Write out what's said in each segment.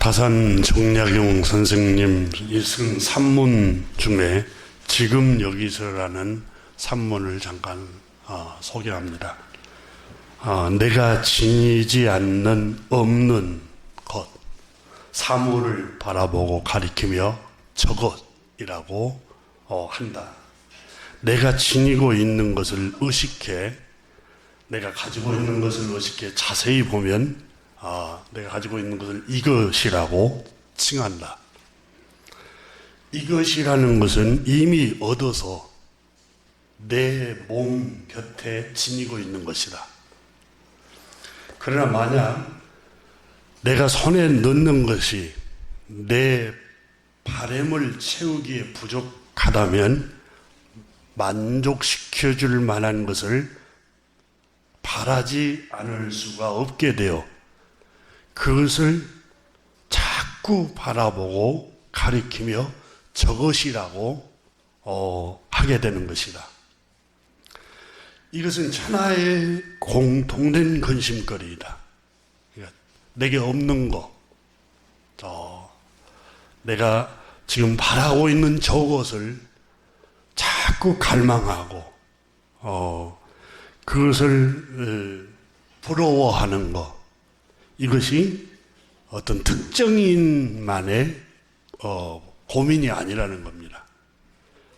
다산 정약용 선생님 쓴 산문 중에 지금 여기서라는 산문을 잠깐 소개합니다. 내가 지니지 않는 없는 것, 사물을 바라보고 가리키며 저것이라고 한다. 내가 지니고 있는 것을 의식해, 내가 가지고 있는 것을 의식해 자세히 보면 내가 가지고 있는 것을 이것이라고 칭한다. 이것이라는 것은 이미 얻어서 내 몸 곁에 지니고 있는 것이다. 그러나 만약 내가 손에 넣는 것이 내 바램을 채우기에 부족하다면 만족시켜 줄 만한 것을 바라지 않을 수가 없게 되어 그것을 자꾸 바라보고 가리키며 저것이라고 하게 되는 것이다. 이것은 천하의 공통된 근심거리이다. 그러니까 내게 없는 것, 내가 지금 바라고 있는 저것을 자꾸 갈망하고 그것을 부러워하는 것, 이것이 어떤 특정인만의 고민이 아니라는 겁니다.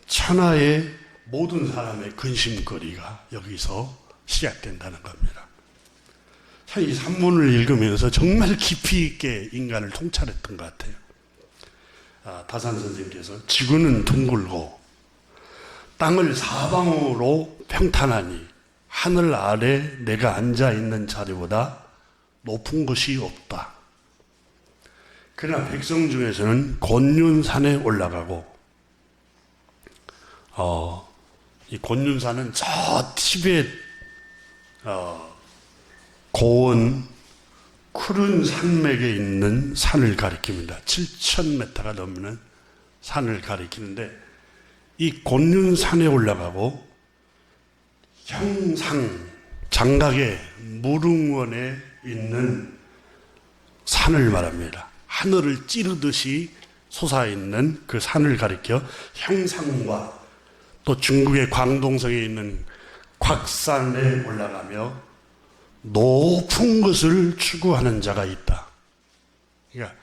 천하의 모든 사람의 근심거리가 여기서 시작된다는 겁니다. 이 산문을 읽으면서 정말 깊이 있게 인간을 통찰했던 것 같아요. 다산 선생님께서 지구는 둥글고 땅을 사방으로 평탄하니 하늘 아래 내가 앉아있는 자리보다 높은 것이 없다. 그러나 백성 중에서는 곤륜산에 올라가고 이 곤륜산은 저 티벳 고원 푸른 산맥에 있는 산을 가리킵니다. 7,000m가 넘는 산을 가리키는데 이 곤륜산에 올라가고 형상 장각의 무릉원에 있는 산을 말합니다. 하늘을 찌르듯이 솟아있는 그 산을 가리켜 형상과 또 중국의 광동성에 있는 곽산에 올라가며 높은 것을 추구하는 자가 있다. 그러니까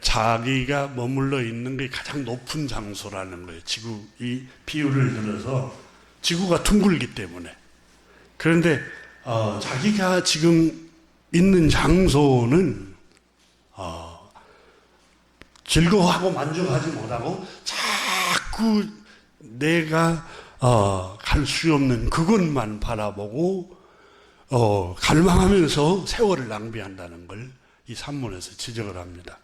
자기가 머물러 있는 게 가장 높은 장소라는 거예요. 지구, 이 비유를 들어서 지구가 둥글기 때문에. 그런데 자기가 지금 있는 장소는 즐거워하고 만족하지 못하고 자꾸 내가 갈 수 없는 그것만 바라보고 갈망하면서 세월을 낭비한다는 걸 이 산문에서 지적을 합니다.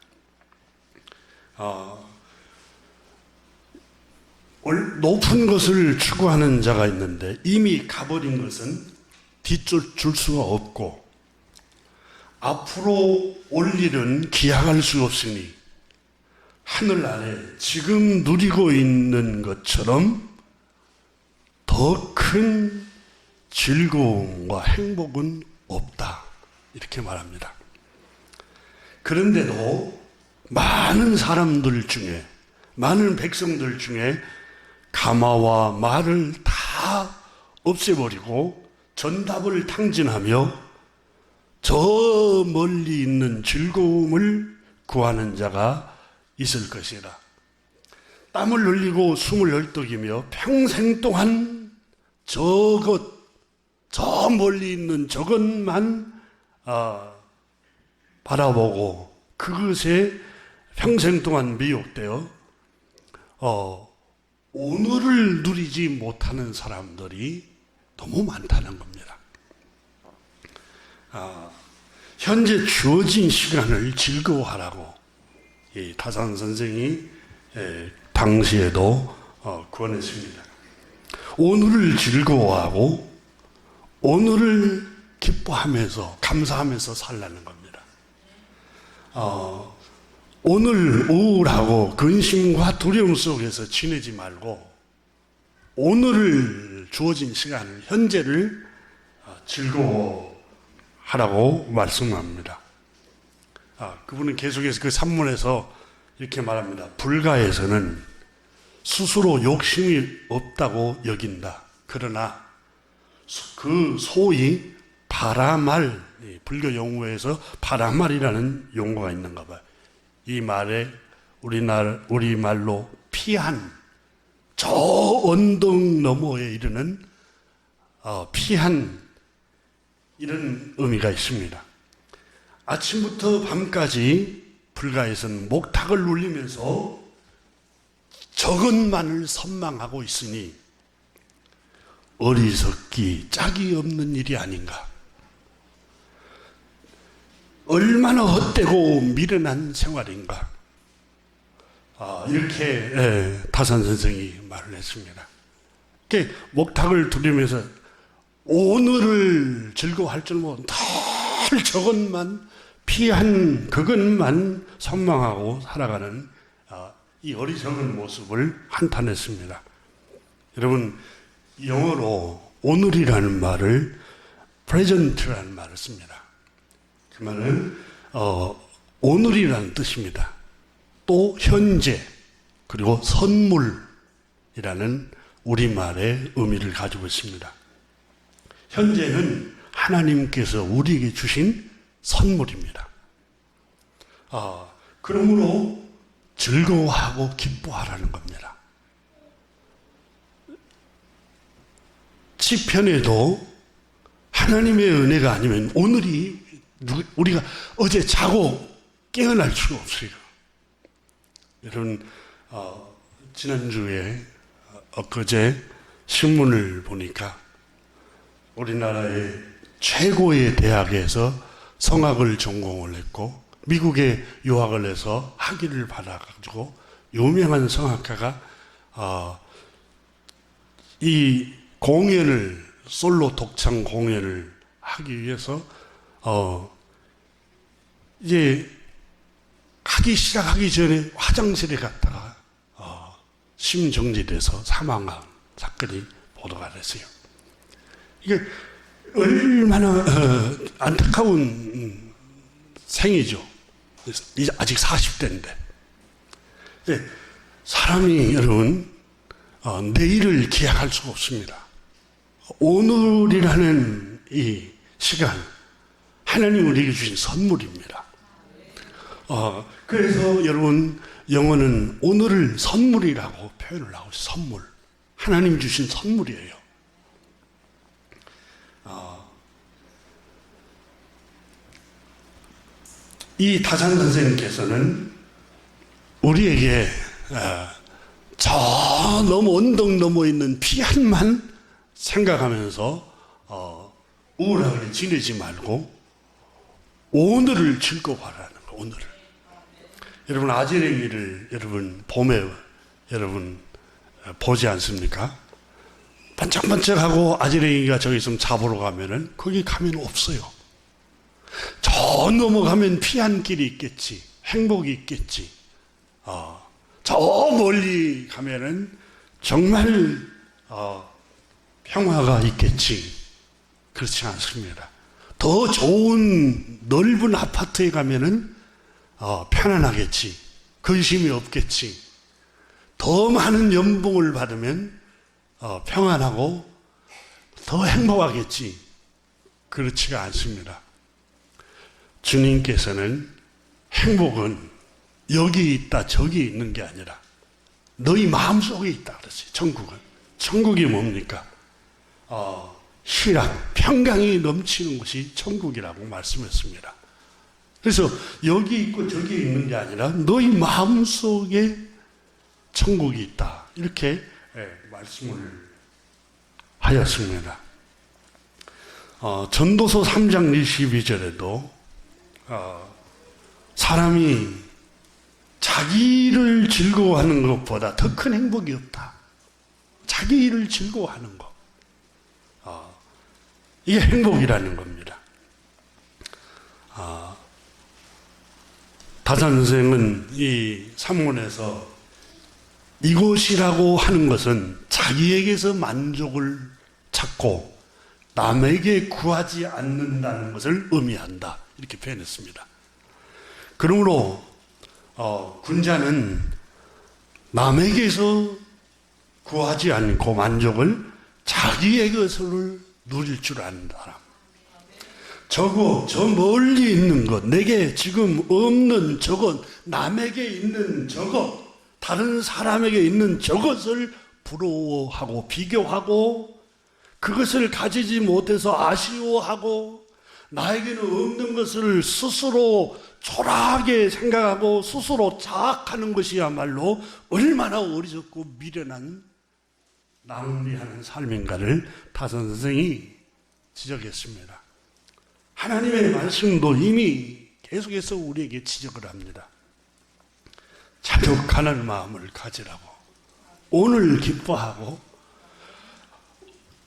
높은 것을 추구하는 자가 있는데 이미 가버린 것은 뒤줄 수가 없고 앞으로 올 일은 기약할 수 없으니 하늘 아래 지금 누리고 있는 것처럼 더 큰 즐거움과 행복은 없다. 이렇게 말합니다. 그런데도 많은 사람들 중에, 많은 백성들 중에 가마와 말을 다 없애버리고 전답을 탕진하며 저 멀리 있는 즐거움을 구하는 자가 있을 것이라. 땀을 흘리고 숨을 헐떡이며 평생 동안 저 멀리 있는 저것만 바라보고 그것에 평생 동안 미혹되어 오늘을 누리지 못하는 사람들이 너무 많다는 겁니다. 현재 주어진 시간을 즐거워하라고 이 다산 선생이 당시에도 권했습니다. 오늘을 즐거워하고 오늘을 기뻐하면서 감사하면서 살라는 겁니다. 오늘 우울하고 근심과 두려움 속에서 지내지 말고 오늘을 주어진 시간을 현재를 즐거워하라고 말씀합니다. 그분은 계속해서 그 산문에서 이렇게 말합니다. 불가에서는 스스로 욕심이 없다고 여긴다. 그러나 그 소위 바라말, 불교 용어에서 바라말이라는 용어가 있는가 봐요. 이 말에 우리말로 피한, 저 언덕 너머에 이르는 피한, 이런 의미가 있습니다. 아침부터 밤까지 불가에서는 목탁을 눌리면서 저것만을 선망하고 있으니 어리석기 짝이 없는 일이 아닌가. 얼마나 헛되고 미련한 생활인가. 이렇게 다산 선생이 말을 했습니다. 이렇게 목탁을 두르면서 오늘을 즐거워할 줄 모르고 늘 저것만 피한 그것만 선망하고 살아가는 이 어리석은 모습을 한탄했습니다. 여러분, 영어로 오늘이라는 말을 present라는 말을 씁니다. 그 말은 오늘이라는 뜻입니다. 또 현재 그리고 선물이라는 우리말의 의미를 가지고 있습니다. 현재는 하나님께서 우리에게 주신 선물입니다. 그러므로 즐거워하고 기뻐하라는 겁니다. 시편에도 하나님의 은혜가 아니면 오늘이 우리가 어제 자고 깨어날 수가 없어요. 여러분, 지난주에 엊그제 신문을 보니까 우리나라의 최고의 대학에서 성악을 전공을 했고 미국에 유학을 해서 학위를 받아가지고 유명한 성악가가 이 공연을 솔로 독창 공연을 하기 위해서 이제 하기 시작하기 전에 화장실에 갔다가 심정지돼서 사망한 사건이 보도가 됐어요. 이게 얼마나 안타까운 생이죠. 이제 아직 40대인데. 사람이 여러분 내일을 기약할 수가 없습니다. 오늘이라는 이 시간 하나님 우리에게 주신 선물입니다. 그래서 여러분 영어는 오늘을 선물이라고 표현을 하고 있어요. 선물. 하나님 주신 선물이에요. 이 다산 선생님께서는 우리에게 저 너무 언덕 넘어 있는 피한만 생각하면서 우울하게 지내지 말고 오늘을 즐거워하라는 거. 오늘을. 여러분 아지랭이를 여러분 봄에 여러분 보지 않습니까? 반짝반짝하고 아지랭이가 저기 있으면 잡으러 가면은 거기 가면 없어요. 저 넘어가면 피한 길이 있겠지. 행복이 있겠지. 저 멀리 가면은 정말 평화가 있겠지. 그렇지 않습니다. 더 좋은 넓은 아파트에 가면은 편안하겠지. 근심이 없겠지. 더 많은 연봉을 받으면 평안하고 더 행복하겠지. 그렇지가 않습니다. 주님께서는 행복은 여기 있다 저기 있는 게 아니라 너희 마음속에 있다 그랬어요. 천국은. 천국이 뭡니까? 희락, 평강이 넘치는 곳이 천국이라고 말씀했습니다. 그래서 여기 있고 저기 있는 게 아니라 너희 마음속에 천국이 있다. 이렇게 말씀을 하였습니다. 전도서 3장 22절에도 사람이 자기 일을 즐거워하는 것보다 더 큰 행복이 없다. 자기 일을 즐거워하는 것. 이게 행복이라는 겁니다. 다산 선생은 이 산문에서 이것이라고 하는 것은 자기에게서 만족을 찾고 남에게 구하지 않는다는 것을 의미한다. 이렇게 표현했습니다. 그러므로 군자는 남에게서 구하지 않고 만족을 자기의 것을 누릴 줄 아는 사람. 저 멀리 있는 것, 내게 지금 없는 저것, 남에게 있는 저것, 다른 사람에게 있는 저것을 부러워하고 비교하고 그것을 가지지 못해서 아쉬워하고 나에게는 없는 것을 스스로 초라하게 생각하고 스스로 자학하는 것이야말로 얼마나 어리석고 미련한 낭비하는 삶인가를 타선 선생이 지적했습니다. 하나님의 말씀도 이미 계속해서 우리에게 지적을 합니다. 자족하는 마음을 가지라고. 오늘 기뻐하고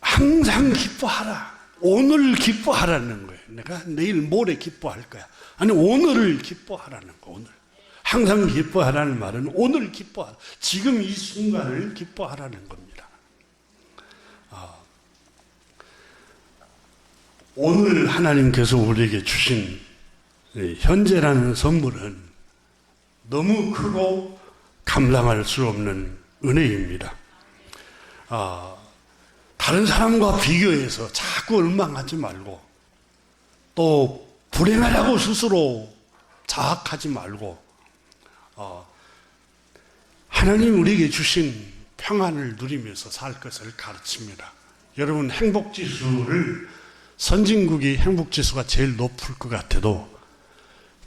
항상 기뻐하라. 오늘 기뻐하라는 거예요. 내가 내일 모레 기뻐할 거야. 아니 오늘을 기뻐하라는 거. 오늘 항상 기뻐하라는 말은 오늘 기뻐하라. 지금 이 순간을 기뻐하라는 겁니다. 오늘 하나님께서 우리에게 주신 현재라는 선물은 너무 크고 감당할 수 없는 은혜입니다. 다른 사람과 비교해서 자꾸 원망하지 말고 또 불행하다고 스스로 자학하지 말고 하나님 우리에게 주신 평안을 누리면서 살 것을 가르칩니다. 여러분 행복지수를 선진국이 행복지수가 제일 높을 것 같아도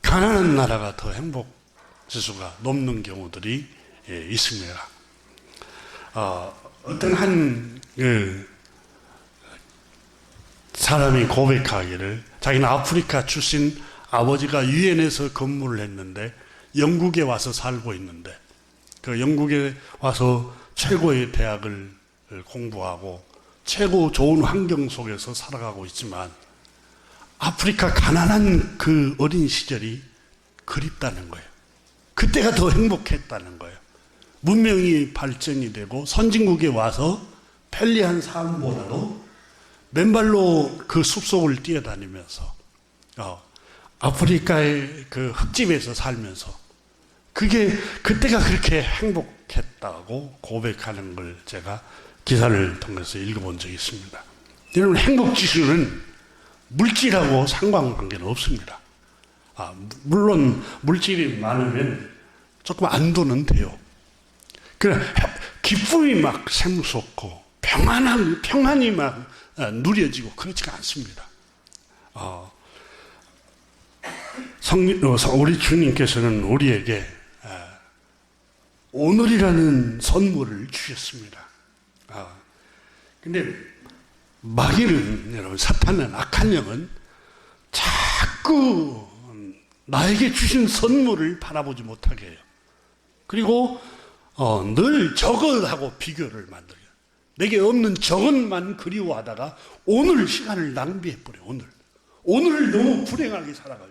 가난한 나라가 더 행복지수가 높는 경우들이 있습니다. 어떤 한 사람이 고백하기를 자기는 아프리카 출신 아버지가 유엔에서 근무를 했는데 영국에 와서 살고 있는데 그 영국에 와서 최고의 대학을 공부하고 최고 좋은 환경 속에서 살아가고 있지만 아프리카 가난한 그 어린 시절이 그립다는 거예요. 그때가 더 행복했다는 거예요. 문명이 발전이 되고 선진국에 와서 편리한 삶보다도 맨발로 그 숲속을 뛰어다니면서 아프리카의 그 흙집에서 살면서 그때가 그렇게 행복했다고 고백하는 걸 제가 기사를 통해서 읽어본 적이 있습니다. 여러분 행복지수는 물질하고 상관관계는 없습니다. 물론 물질이 많으면 조금 안도는 돼요. 그래 기쁨이 막 샘솟고 평안이 막 누려지고 그렇지가 않습니다. 우리 주님께서는 우리에게 오늘이라는 선물을 주셨습니다. 근데 마귀는 여러분 사탄은 악한 영은 자꾸 나에게 주신 선물을 바라보지 못하게 해요. 그리고 늘 저것하고 비교를 만들어요. 내게 없는 저것만 그리워하다가 오늘 시간을 낭비해버려요. 오늘을 너무 불행하게 살아가요.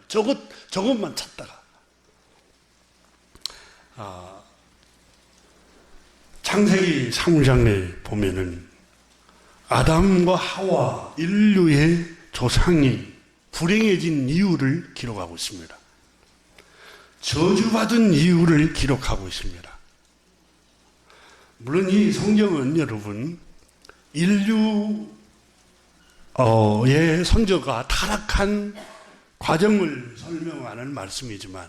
저것만 찾다가 창세기 3장에 보면은 아담과 하와 인류의 조상이 불행해진 이유를 기록하고 있습니다. 저주받은 이유를 기록하고 있습니다. 물론 이 성경은 여러분 인류의 선조가 타락한 과정을 설명하는 말씀이지만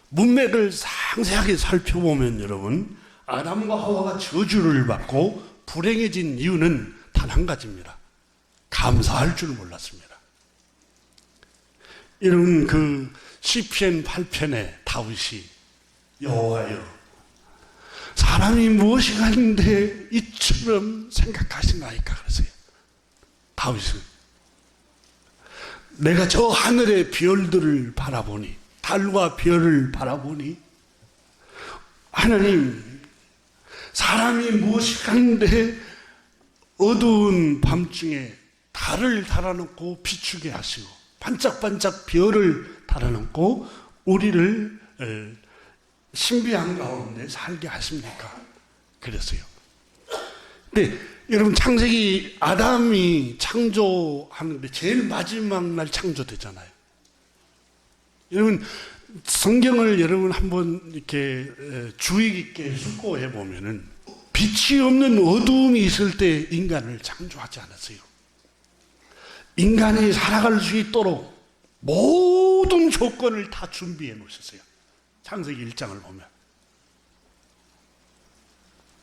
문맥을 상세하게 살펴보면 여러분 아담과 하와가 저주를 받고 불행해진 이유는 단 한 가지입니다. 감사할 줄 몰랐습니다. 이런 그 시편 8편에 다윗이 여호와여 사람이 무엇이 가는데 이처럼 생각하시나이까 그러세요. 다윗은 내가 저 하늘의 별들을 바라보니 달과 별을 바라보니 하나님 사람이 무엇이 가는데 어두운 밤중에 달을 달아놓고 비추게 하시고 반짝반짝 별을 달아놓고 우리를 신비한 가운데 살게 하십니까? 그랬어요. 근데 여러분 창세기 아담이 창조하는데 제일 마지막 날 창조되잖아요. 여러분 성경을 여러분 한번 이렇게 주의 깊게 숙고해 보면은 빛이 없는 어두움이 있을 때 인간을 창조하지 않았어요. 인간이 살아갈 수 있도록 모든 조건을 다 준비해 놓으셨어요. 창세기 1장을 보면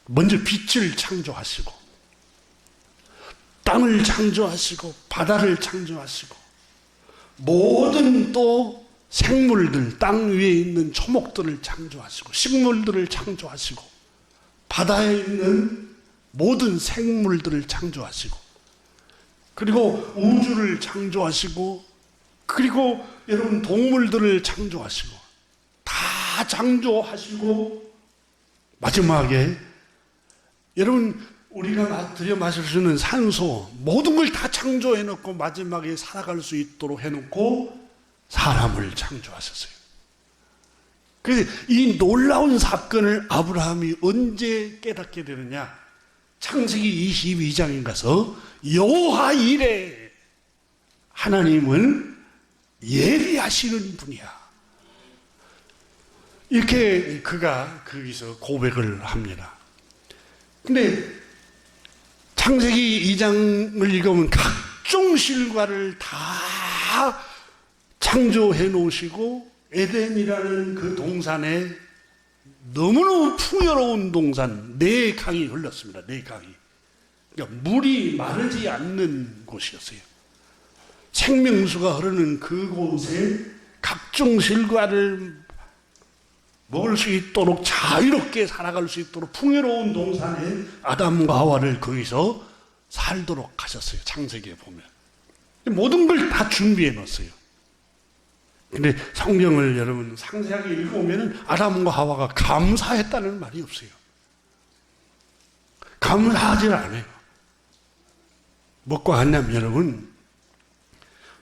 먼저 빛을 창조하시고 땅을 창조하시고 바다를 창조하시고 모든 또 생물들, 땅 위에 있는 초목들을 창조하시고 식물들을 창조하시고 바다에 있는 모든 생물들을 창조하시고 그리고 우주를 창조하시고 그리고 여러분 동물들을 창조하시고 다 창조하시고 마지막에 여러분 우리가 들여 마실 수 있는 산소 모든 걸 다 창조해 놓고 마지막에 살아갈 수 있도록 해놓고 사람을 창조하셨어요. 그래서 이 놀라운 사건을 아브라함이 언제 깨닫게 되느냐? 창세기 22장에 가서 여호와 이래 하나님은 예리하시는 분이야. 이렇게 그가 거기서 고백을 합니다. 근데 창세기 2장을 읽으면 각종 실과를 다 창조해 놓으시고 에덴이라는 그 동산에 너무너무 풍요로운 동산 네 강이 흘렀습니다. 네 강이. 그러니까 물이 마르지 않는 곳이었어요. 생명수가 흐르는 그곳에 각종 실과를 먹을 수 있도록 자유롭게 살아갈 수 있도록 풍요로운 동산에 아담과 하와를 거기서 살도록 하셨어요. 창세기에 보면 모든 걸 다 준비해 놓았어요. 근데 성경을 여러분 상세하게 읽어보면 아담과 하와가 감사했다는 말이 없어요. 감사하지 않아요. 뭐가 같냐면 여러분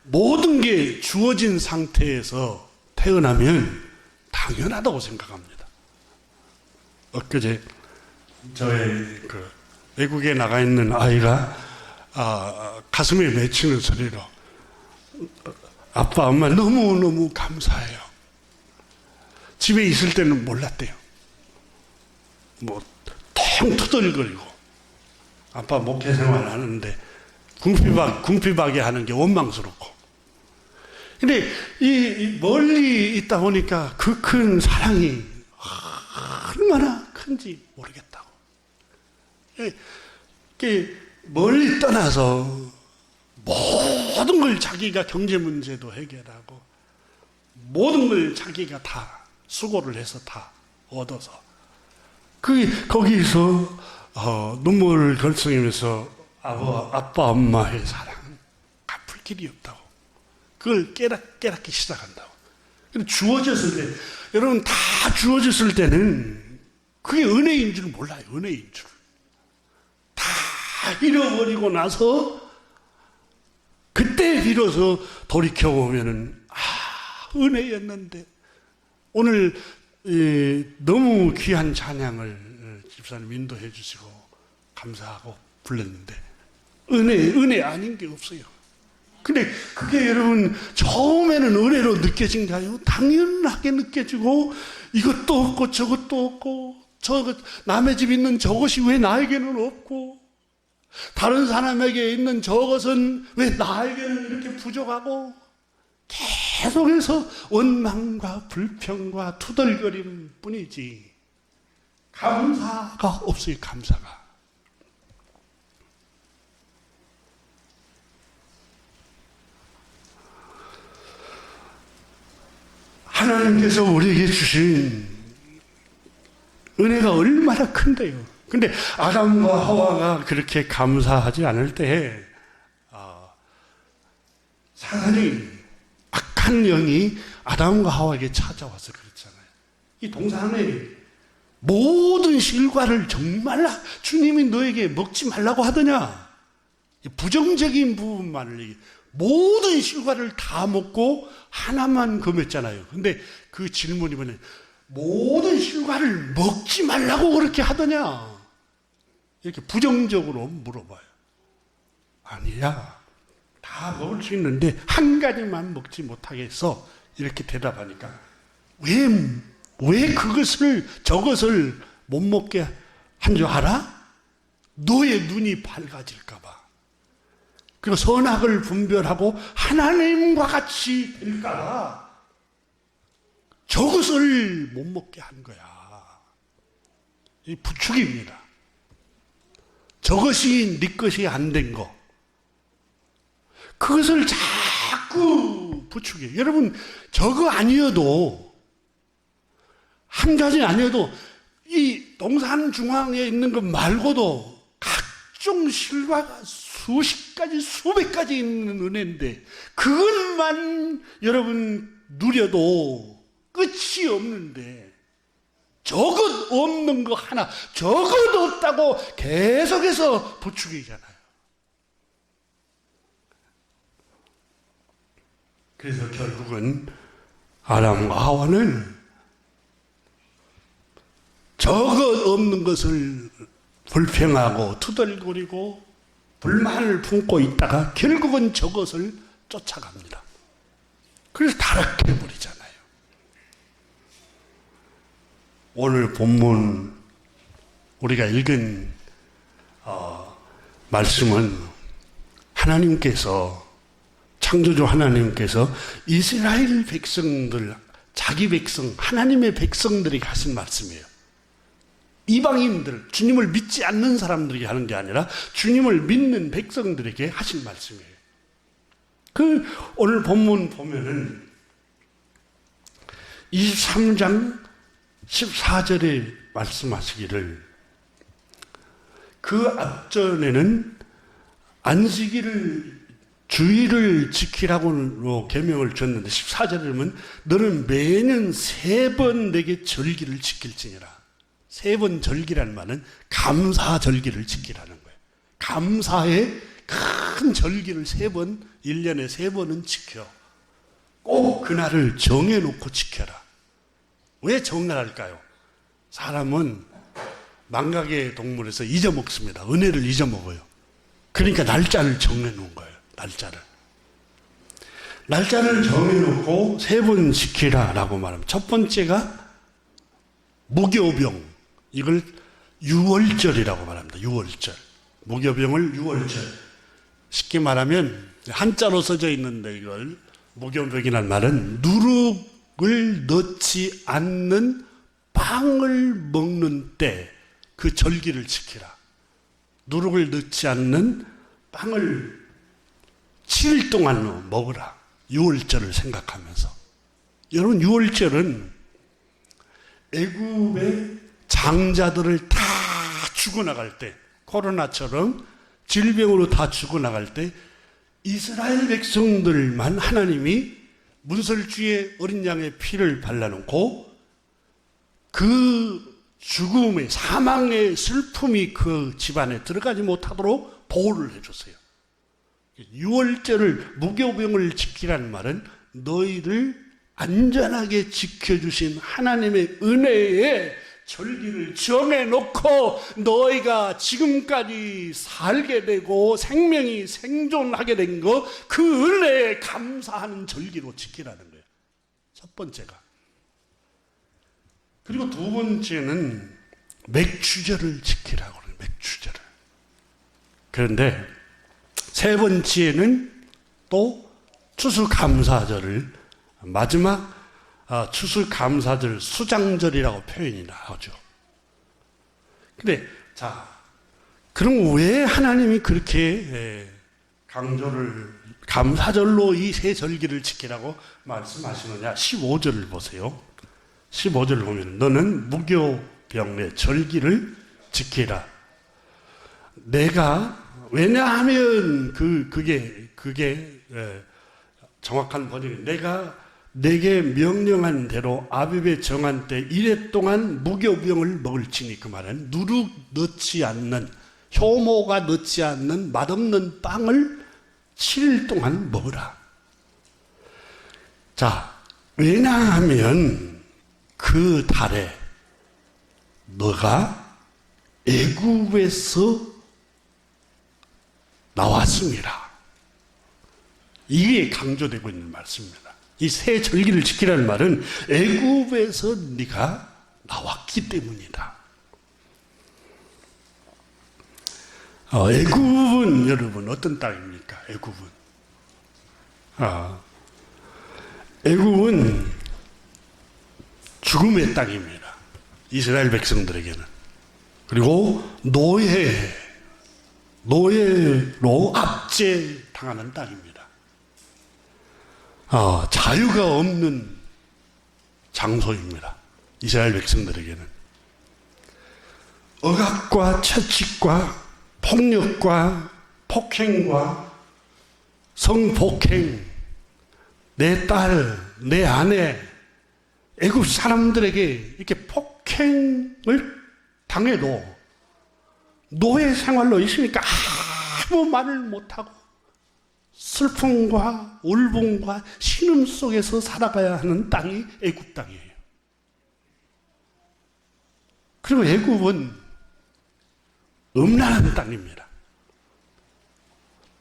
모든 게 주어진 상태에서 태어나면 당연하다고 생각합니다. 엊그제 저의 외국에 나가 있는 아이가 가슴에 맺히는 소리로 아빠, 엄마 너무너무 감사해요. 집에 있을 때는 몰랐대요. 텅 터덜거리고 아빠 목회 생활 하는데 궁핍하게 하는 게 원망스럽고 근데 이 멀리 있다 보니까 그 큰 사랑이 얼마나 큰지 모르겠다고. 멀리 떠나서 모든 걸 자기가 경제 문제도 해결하고 모든 걸 자기가 다 수고를 해서 다 얻어서 거기서 눈물을 걸성이면서 아빠 엄마의 사랑은 갚을 길이 없다고. 그걸 깨닫기 시작한다고. 근데 주어졌을 때, 여러분 다 주어졌을 때는 그게 은혜인 줄 몰라요. 은혜인 줄. 다 잃어버리고 나서 그때 비로소 돌이켜보면은 은혜였는데 오늘 너무 귀한 찬양을 집사님 인도해 주시고 감사하고 불렀는데 은혜 아닌 게 없어요. 근데 그게 여러분 처음에는 은혜로 느껴진가요? 당연하게 느껴지고 이것도 없고 저것도 없고 남의 집 있는 저것이 왜 나에게는 없고 다른 사람에게 있는 저것은 왜 나에게는 이렇게 부족하고 계속해서 원망과 불평과 투덜거림 뿐이지 감사가 없어요. 감사가. 하나님께서 우리에게 주신 은혜가 얼마나 큰데요. 근데 아담과 하와가 그렇게 감사하지 않을 때 사단이 악한 영이 아담과 하와에게 찾아와서 그렇잖아요. 이 동산에 모든 실과를 정말 주님이 너에게 먹지 말라고 하더냐. 부정적인 부분만을 모든 실과를 다 먹고 하나만 금했잖아요. 근데 그 질문이 뭐냐. 모든 실과를 먹지 말라고 그렇게 하더냐. 이렇게 부정적으로 물어봐요. 아니야. 다 먹을 수 있는데 한 가지만 먹지 못하게 해서 이렇게 대답하니까 왜 저것을 못 먹게 한 줄 알아? 너의 눈이 밝아질까봐. 그리고 선악을 분별하고 하나님과 같이 될까봐 저것을 못 먹게 한 거야. 이 부축입니다. 저것이 네 것이 안 된 거. 그것을 자꾸 부추겨. 여러분, 저거 아니어도, 한 가지 아니어도, 이 동산 중앙에 있는 것 말고도 각종 실과가 수십 가지, 수백 가지 있는 은혜인데, 그것만 여러분 누려도 끝이 없는데, 저것 없는 거 하나, 저것 없다고 계속해서 부추기잖아요. 그래서 결국은 아담과 하와는 저것 없는 것을 불평하고 투덜거리고 불만을 품고 있다가 결국은 저것을 쫓아갑니다. 그래서 타락해버리잖아요. 오늘 본문 우리가 읽은 말씀은 하나님께서, 창조주 하나님께서 이스라엘 백성들, 자기 백성, 하나님의 백성들에게 하신 말씀이에요. 이방인들, 주님을 믿지 않는 사람들에게 하는 게 아니라 주님을 믿는 백성들에게 하신 말씀이에요. 오늘 본문 보면은 23장 14절에 말씀하시기를, 그 앞전에는 안식일을, 주일을 지키라고 계명을 줬는데 14절에 보면 너는 매년 3번 내게 절기를 지킬지니라. 3번 절기란 말은 감사절기를 지키라는 거예요. 감사의 큰 절기를 3번, 1년에 3번은 지켜. 꼭 그날을 정해놓고 지켜라. 왜 정날할까요? 사람은 망각의 동물에서 잊어먹습니다. 은혜를 잊어먹어요. 그러니까 날짜를 정해놓은 거예요. 날짜를 정해놓고 3번 지키라 라고 말하면, 첫 번째가 무교병, 이걸 유월절이라고 말합니다. 유월절. 무교병을 유월절. 쉽게 말하면 한자로 써져 있는데, 이걸 무교병이라는 말은 누룩을 넣지 않는 빵을 먹는 때 그 절기를 지키라. 누룩을 넣지 않는 빵을 7일 동안 먹으라. 유월절을 생각하면서. 여러분, 유월절은 애굽의 장자들을 다 죽어나갈 때, 코로나처럼 질병으로 다 죽어나갈 때 이스라엘 백성들만 하나님이 문설주에 어린 양의 피를 발라놓고 그 죽음의, 사망의 슬픔이 그 집안에 들어가지 못하도록 보호를 해줬어요. 유월절을, 무교병을 지키라는 말은 너희를 안전하게 지켜주신 하나님의 은혜에 절기를 정해놓고 너희가 지금까지 살게 되고 생명이 생존하게 된 거, 그 은혜에 감사하는 절기로 지키라는 거예요. 첫 번째가. 그리고 두 번째는 맥주절을 지키라고 그래요. 맥주절을. 그런데 세 번째는 또 추수감사절을, 마지막 추수감사절, 수장절이라고 표현이 나오죠. 근데 자, 그럼 왜 하나님이 그렇게 강조를, 감사절로 이 세 절기를 지키라고 말씀하시느냐? 15절을 보세요. 15절을 보면 너는 무교병의 절기를 지키라. 내가, 왜냐하면 그게 정확한 번역이, 내가 내게 명령한 대로 아비브에 정한 때 이래 동안 무교병을 먹을지니, 그 말은 누룩 넣지 않는, 효모가 넣지 않는 맛없는 빵을 7일 동안 먹으라. 자, 왜냐하면 그 달에 너가 애굽에서 나왔습니다. 이게 강조되고 있는 말씀입니다. 이 새 절기를 지키라는 말은 애굽에서 네가 나왔기 때문이다. 애굽은 여러분 어떤 땅입니까? 애굽은 죽음의 땅입니다. 이스라엘 백성들에게는. 그리고 노예로 압제당하는 땅입니다. 자유가 없는 장소입니다. 이스라엘 백성들에게는. 억압과 채찍과 폭력과 폭행과 성폭행, 내 딸, 내 아내, 애굽 사람들에게 이렇게 폭행을 당해도 노예 생활로 있으니까 아무 말을 못하고 슬픔과 울분과 신음 속에서 살아가야 하는 땅이 애굽 땅이에요. 그리고 애굽은 음란한 땅입니다.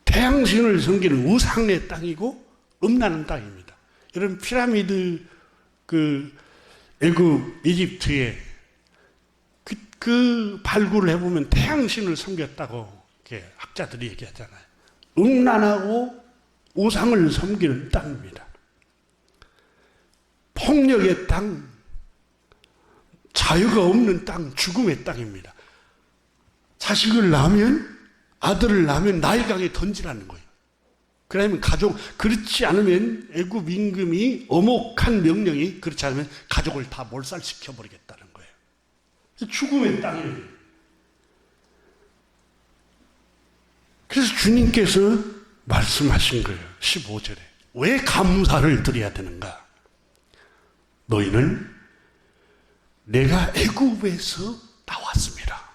태양신을 섬기는 우상의 땅이고 음란한 땅입니다. 여러분 피라미드 애굽 이집트에 그 발굴을 해보면 태양신을 섬겼다고 이렇게 학자들이 얘기하잖아요. 음란하고 우상을 섬기는 땅입니다. 폭력의 땅, 자유가 없는 땅, 죽음의 땅입니다. 자식을 낳으면, 아들을 낳으면 나일강에 던지라는 거예요. 그러면 그렇지 않으면 애굽 임금이 엄혹한 명령이 그렇지 않으면 가족을 다 몰살시켜버리겠다는 거예요. 죽음의 땅이에요. 그래서 주님께서 말씀하신 거예요. 15절에. 왜 감사를 드려야 되는가? 너희는 내가 애굽에서 나왔습니다.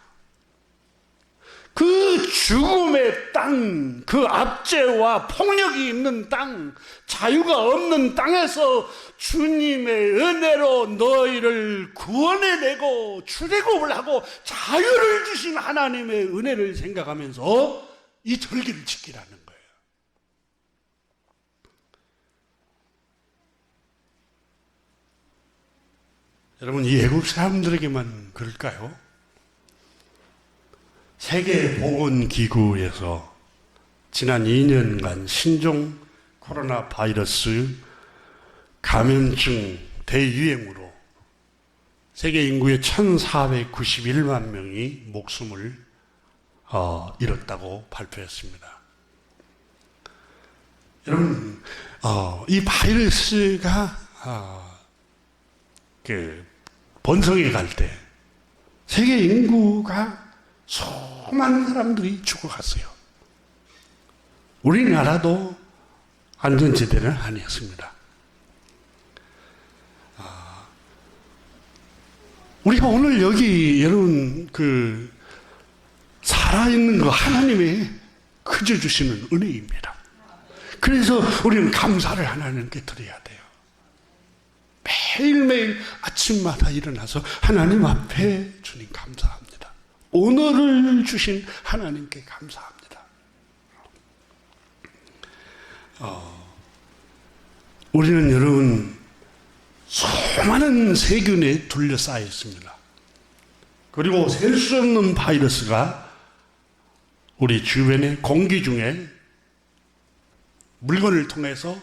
그 죽음의 땅, 그 압제와 폭력이 있는 땅, 자유가 없는 땅에서 주님의 은혜로 너희를 구원해내고 출애굽을 하고 자유를 주신 하나님의 은혜를 생각하면서 이 절기를 지키라는 거예요. 여러분, 이 애굽 사람들에게만 그럴까요? 세계보건기구에서 지난 2년간 신종 코로나 바이러스 감염증 대유행으로 세계 인구의 1,491만 명이 목숨을 잃었다고 발표했습니다. 여러분, 이 바이러스가 번성해 갈 때 세계 인구가 수많은 사람들이 죽어갔어요. 우리나라도 안전지대는 아니었습니다. 우리가 오늘 여기 여러분 살아있는 거 하나님의 그저 주시는 은혜입니다. 그래서 우리는 감사를 하나님께 드려야 돼요. 매일매일 아침마다 일어나서 하나님 앞에 주님 감사합니다. 오늘을 주신 하나님께 감사합니다. 우리는 여러분 수많은 세균에 둘러싸여 있습니다. 그리고 셀 수 없는 바이러스가 우리 주변의 공기 중에 물건을 통해서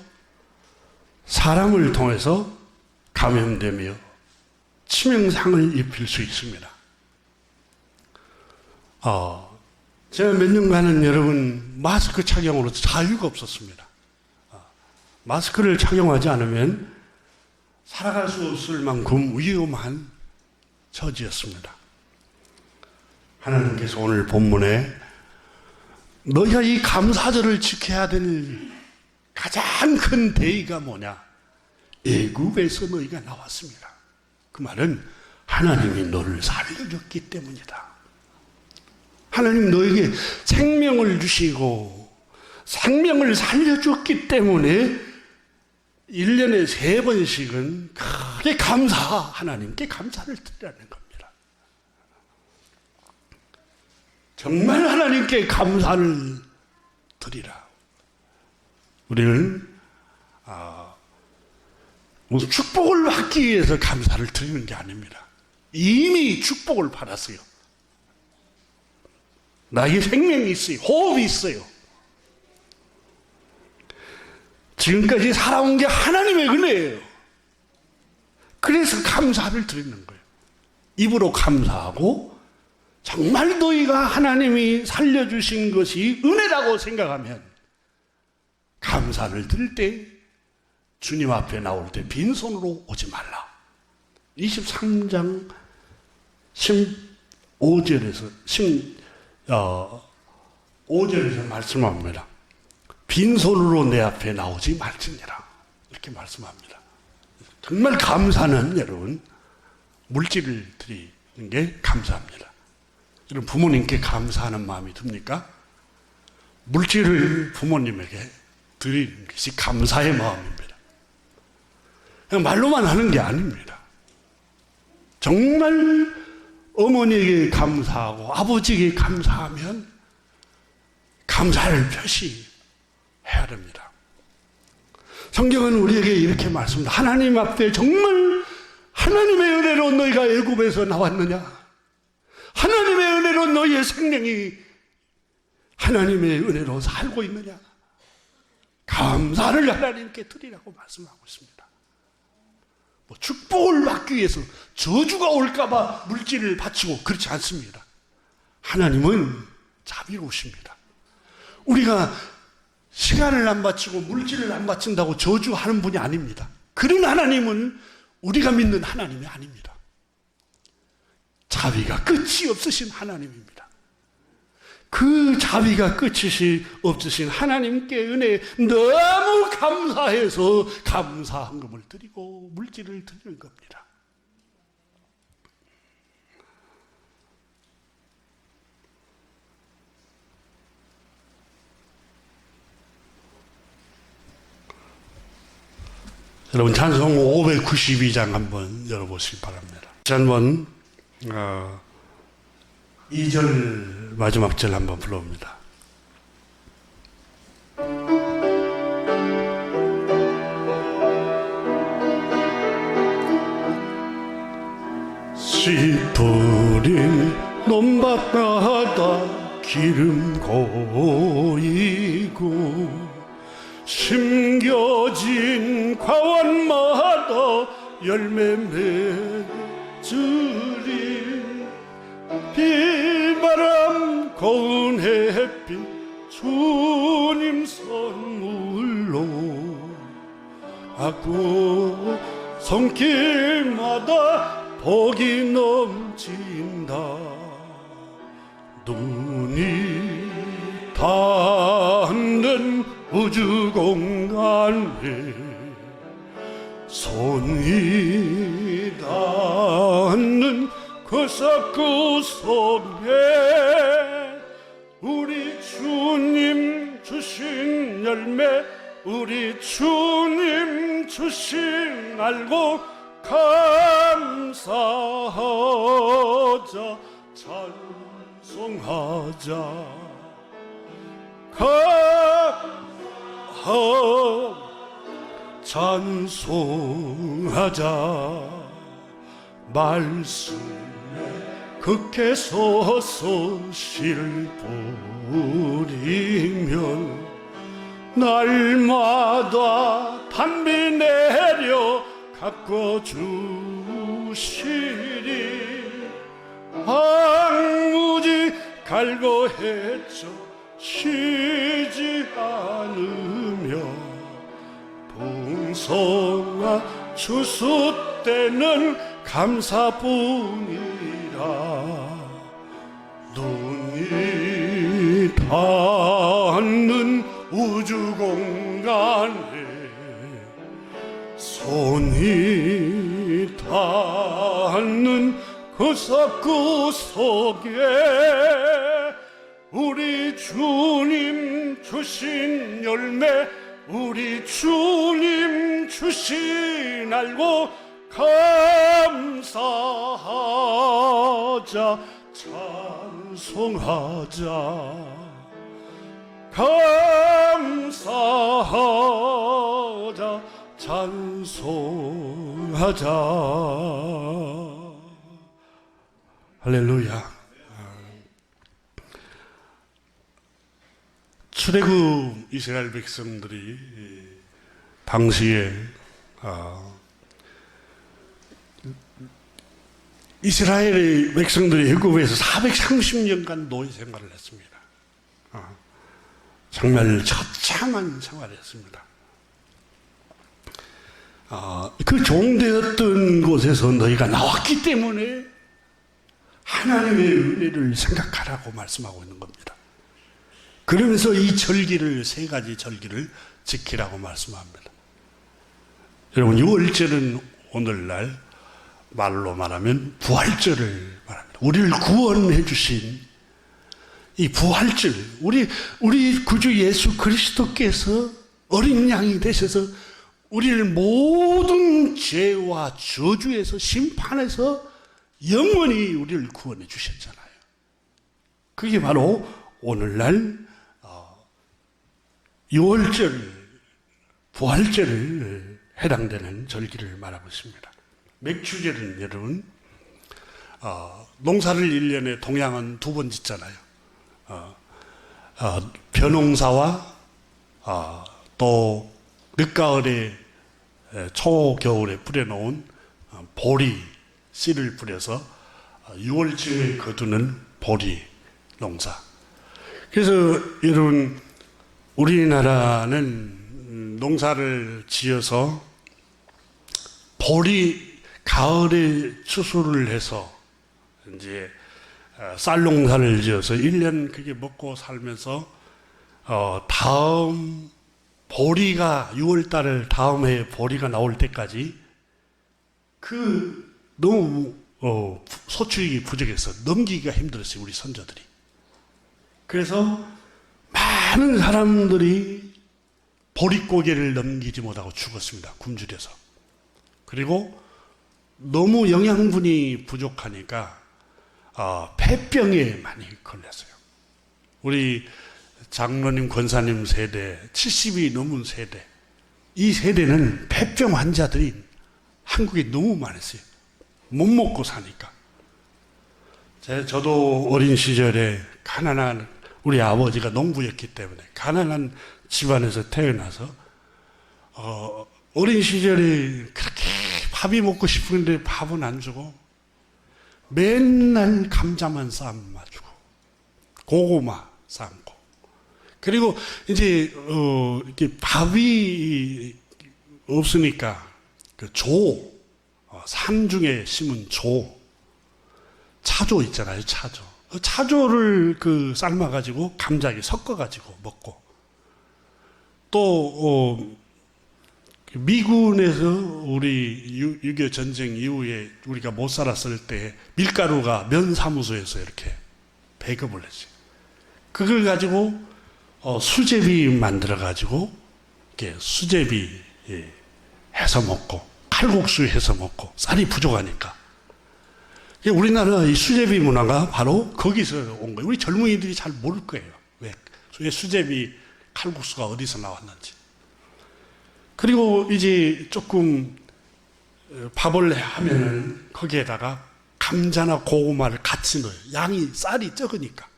사람을 통해서 감염되며 치명상을 입힐 수 있습니다. 제가 몇 년간은 여러분 마스크 착용으로 자유가 없었습니다. 마스크를 착용하지 않으면 살아갈 수 없을 만큼 위험한 처지였습니다. 하나님께서 오늘 본문에 너희가 이 감사절을 지켜야 될 가장 큰 대의가 뭐냐? 애굽에서 너희가 나왔습니다. 그 말은 하나님이 너를 살려줬기 때문이다. 하나님 너에게 생명을 주시고 생명을 살려줬기 때문에 1년에 3번씩은 크게 하나님께 감사를 드리라는 겁니다. 정말 하나님께 감사를 드리라. 우리는 축복을 받기 위해서 감사를 드리는 게 아닙니다. 이미 축복을 받았어요. 나에게 생명이 있어요. 호흡이 있어요. 지금까지 살아온 게 하나님의 은혜예요. 그래서 감사를 드리는 거예요. 입으로 감사하고 정말 너희가 하나님이 살려주신 것이 은혜라고 생각하면 감사를 드릴 때 주님 앞에 나올 때 빈손으로 오지 말라. 23장 15절에서 5절에서 말씀합니다. 빈손으로 내 앞에 나오지 말지니라. 이렇게 말씀합니다. 정말 감사는 여러분 물질을 드리는 게 감사합니다. 여러분 부모님께 감사하는 마음이 듭니까? 물질을 부모님에게 드리는 것이 감사의 마음입니다. 그냥 말로만 하는 게 아닙니다. 정말 어머니에게 감사하고 아버지에게 감사하면 감사를 표시해야 됩니다. 성경은 우리에게 이렇게 말씀합니다. 하나님 앞에 정말 하나님의 은혜로 너희가 애굽에서 나왔느냐? 하나님의 은혜로 너희의 생명이 하나님의 은혜로 살고 있느냐? 감사를 하나님께 드리라고 말씀하고 있습니다. 축복을 받기 위해서 저주가 올까봐 물질을 바치고 그렇지 않습니다. 하나님은 자비로우십니다. 우리가 시간을 안 바치고 물질을 안 바친다고 저주하는 분이 아닙니다. 그런 하나님은 우리가 믿는 하나님이 아닙니다. 자비가 끝이 없으신 하나님입니다. 그 자비가 끝이 없으신 하나님께 은혜에 너무 감사해서 감사한금을 드리고 물질을 드리는 겁니다. 여러분 찬송 592장 한번 열어보시기 바랍니다. 한번 2절 마지막 절 한번 불러봅니다. 시들인 논밭마다 기름 고이고 심겨진 과원마다 열매 맺으리 비바람 고운 햇빛 주님 선물로 아구 손길마다 복이 넘친다. 눈이 닿는 우주 공간에 손이 닿는 그 구속에 우리 주님 주신 열매 우리 주님 주신 알고 감사하자 찬송하자 찬송하자 말씀에 극해 서서 씨를 뿌리면 날마다 단비 내려 가꿔주시리 황무지 갈고 헤쳐 쉬지 않으며 풍성한 추수 때는 감사뿐이라 눈이 닿는 우주 공간에 손이 닿는 그 구속에 우리 주님 주신 열매 우리 주님 주신 알고 감사하자 찬송하자 감사하자 찬송하자. 할렐루야. 출애굽 이스라엘 백성들이 당시에 이스라엘 백성들이 애굽에서 430년간 노예 생활을 했습니다. 정말 처참한 생활을 했습니다. 그 종되었던 곳에서 너희가 나왔기 때문에 하나님의 은혜를 생각하라고 말씀하고 있는 겁니다. 그러면서 이 절기를, 세 가지 절기를 지키라고 말씀합니다. 여러분, 6월절은 오늘날 말로 말하면 부활절을 말합니다. 우리를 구원해 주신 이 부활절, 우리 구주 예수 그리스도께서 어린 양이 되셔서 우리를 모든 죄와 저주에서, 심판에서 영원히 우리를 구원해 주셨잖아요. 그게 바로 오늘날 6월절, 부활절을 해당되는 절기를 말하고 있습니다. 맥추절은 여러분, 농사를 1년에 동양은 2번 짓잖아요. 벼농사와 또 늦가을에 초겨울에 뿌려놓은 보리 씨를 뿌려서 6월쯤에 거두는 보리 농사. 그래서 여러분, 우리나라는 농사를 지어서 보리 가을에 추수를 해서 이제 쌀 농사를 지어서 1년 그게 먹고 살면서 다음 보리가 6월달 다음 해에 보리가 나올 때까지 너무 소출이 부족해서 넘기기가 힘들었어요, 우리 선조들이. 그래서 많은 사람들이 보릿고개를 넘기지 못하고 죽었습니다, 굶주려서. 그리고 너무 영양분이 부족하니까 폐병에 많이 걸렸어요. 우리 장로님, 권사님 세대, 70이 넘은 세대, 이 세대는 폐병 환자들이 한국에 너무 많았어요. 못 먹고 사니까. 저도 어린 시절에 가난한, 우리 아버지가 농부였기 때문에 가난한 집안에서 태어나서 어린 시절에 그렇게 밥이 먹고 싶은데 밥은 안 주고 맨날 감자만 삶아주고 고구마 삶고, 그리고 이제 이렇게 밥이 없으니까 그 산중에 심은 차조 있잖아요, 차조. 차조를 삶아가지고 감자에 섞어가지고 먹고, 또 미군에서 우리 6.25 전쟁 이후에 우리가 못 살았을 때 밀가루가 면사무소에서 이렇게 배급을 했어요. 그걸 가지고 수제비 만들어가지고 이렇게 수제비 해서 먹고, 칼국수 해서 먹고, 쌀이 부족하니까. 우리나라 이 수제비 문화가 바로 거기서 온 거예요. 우리 젊은이들이 잘 모를 거예요. 왜 수제비 칼국수가 어디서 나왔는지. 그리고 이제 조금 밥을 하면은 거기에다가 감자나 고구마를 같이 넣어요. 쌀이 적으니까.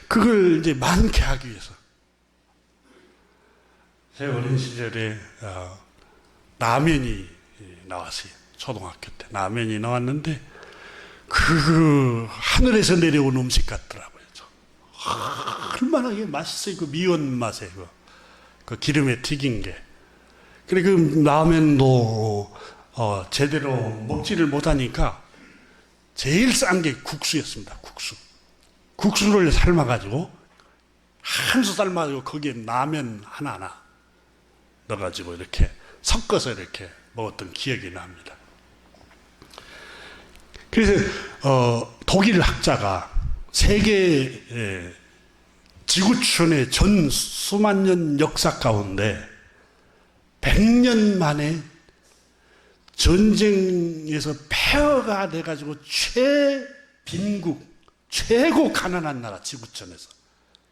그걸 이제 많게 하기 위해서. 제 어린 시절에 라면이 나왔어요. 초등학교 때 라면이 나왔는데 하늘에서 내려온 음식 같더라고요. 얼마나 이게 맛있어요. 그 미원 맛에 그 기름에 튀긴 게. 그래 그 라면도 제대로 먹지를 못하니까 제일 싼 게 국수였습니다. 국수를 삶아가지고 한 수 삶아가지고 거기에 라면 하나하나 넣어가지고 이렇게 섞어서 이렇게 먹었던 기억이 납니다. 그래서 독일 학자가 세계 지구촌의 전 수만 년 역사 가운데 100년 만에 전쟁에서 폐허가 돼가지고 최빈국, 최고 가난한 나라, 지구촌에서.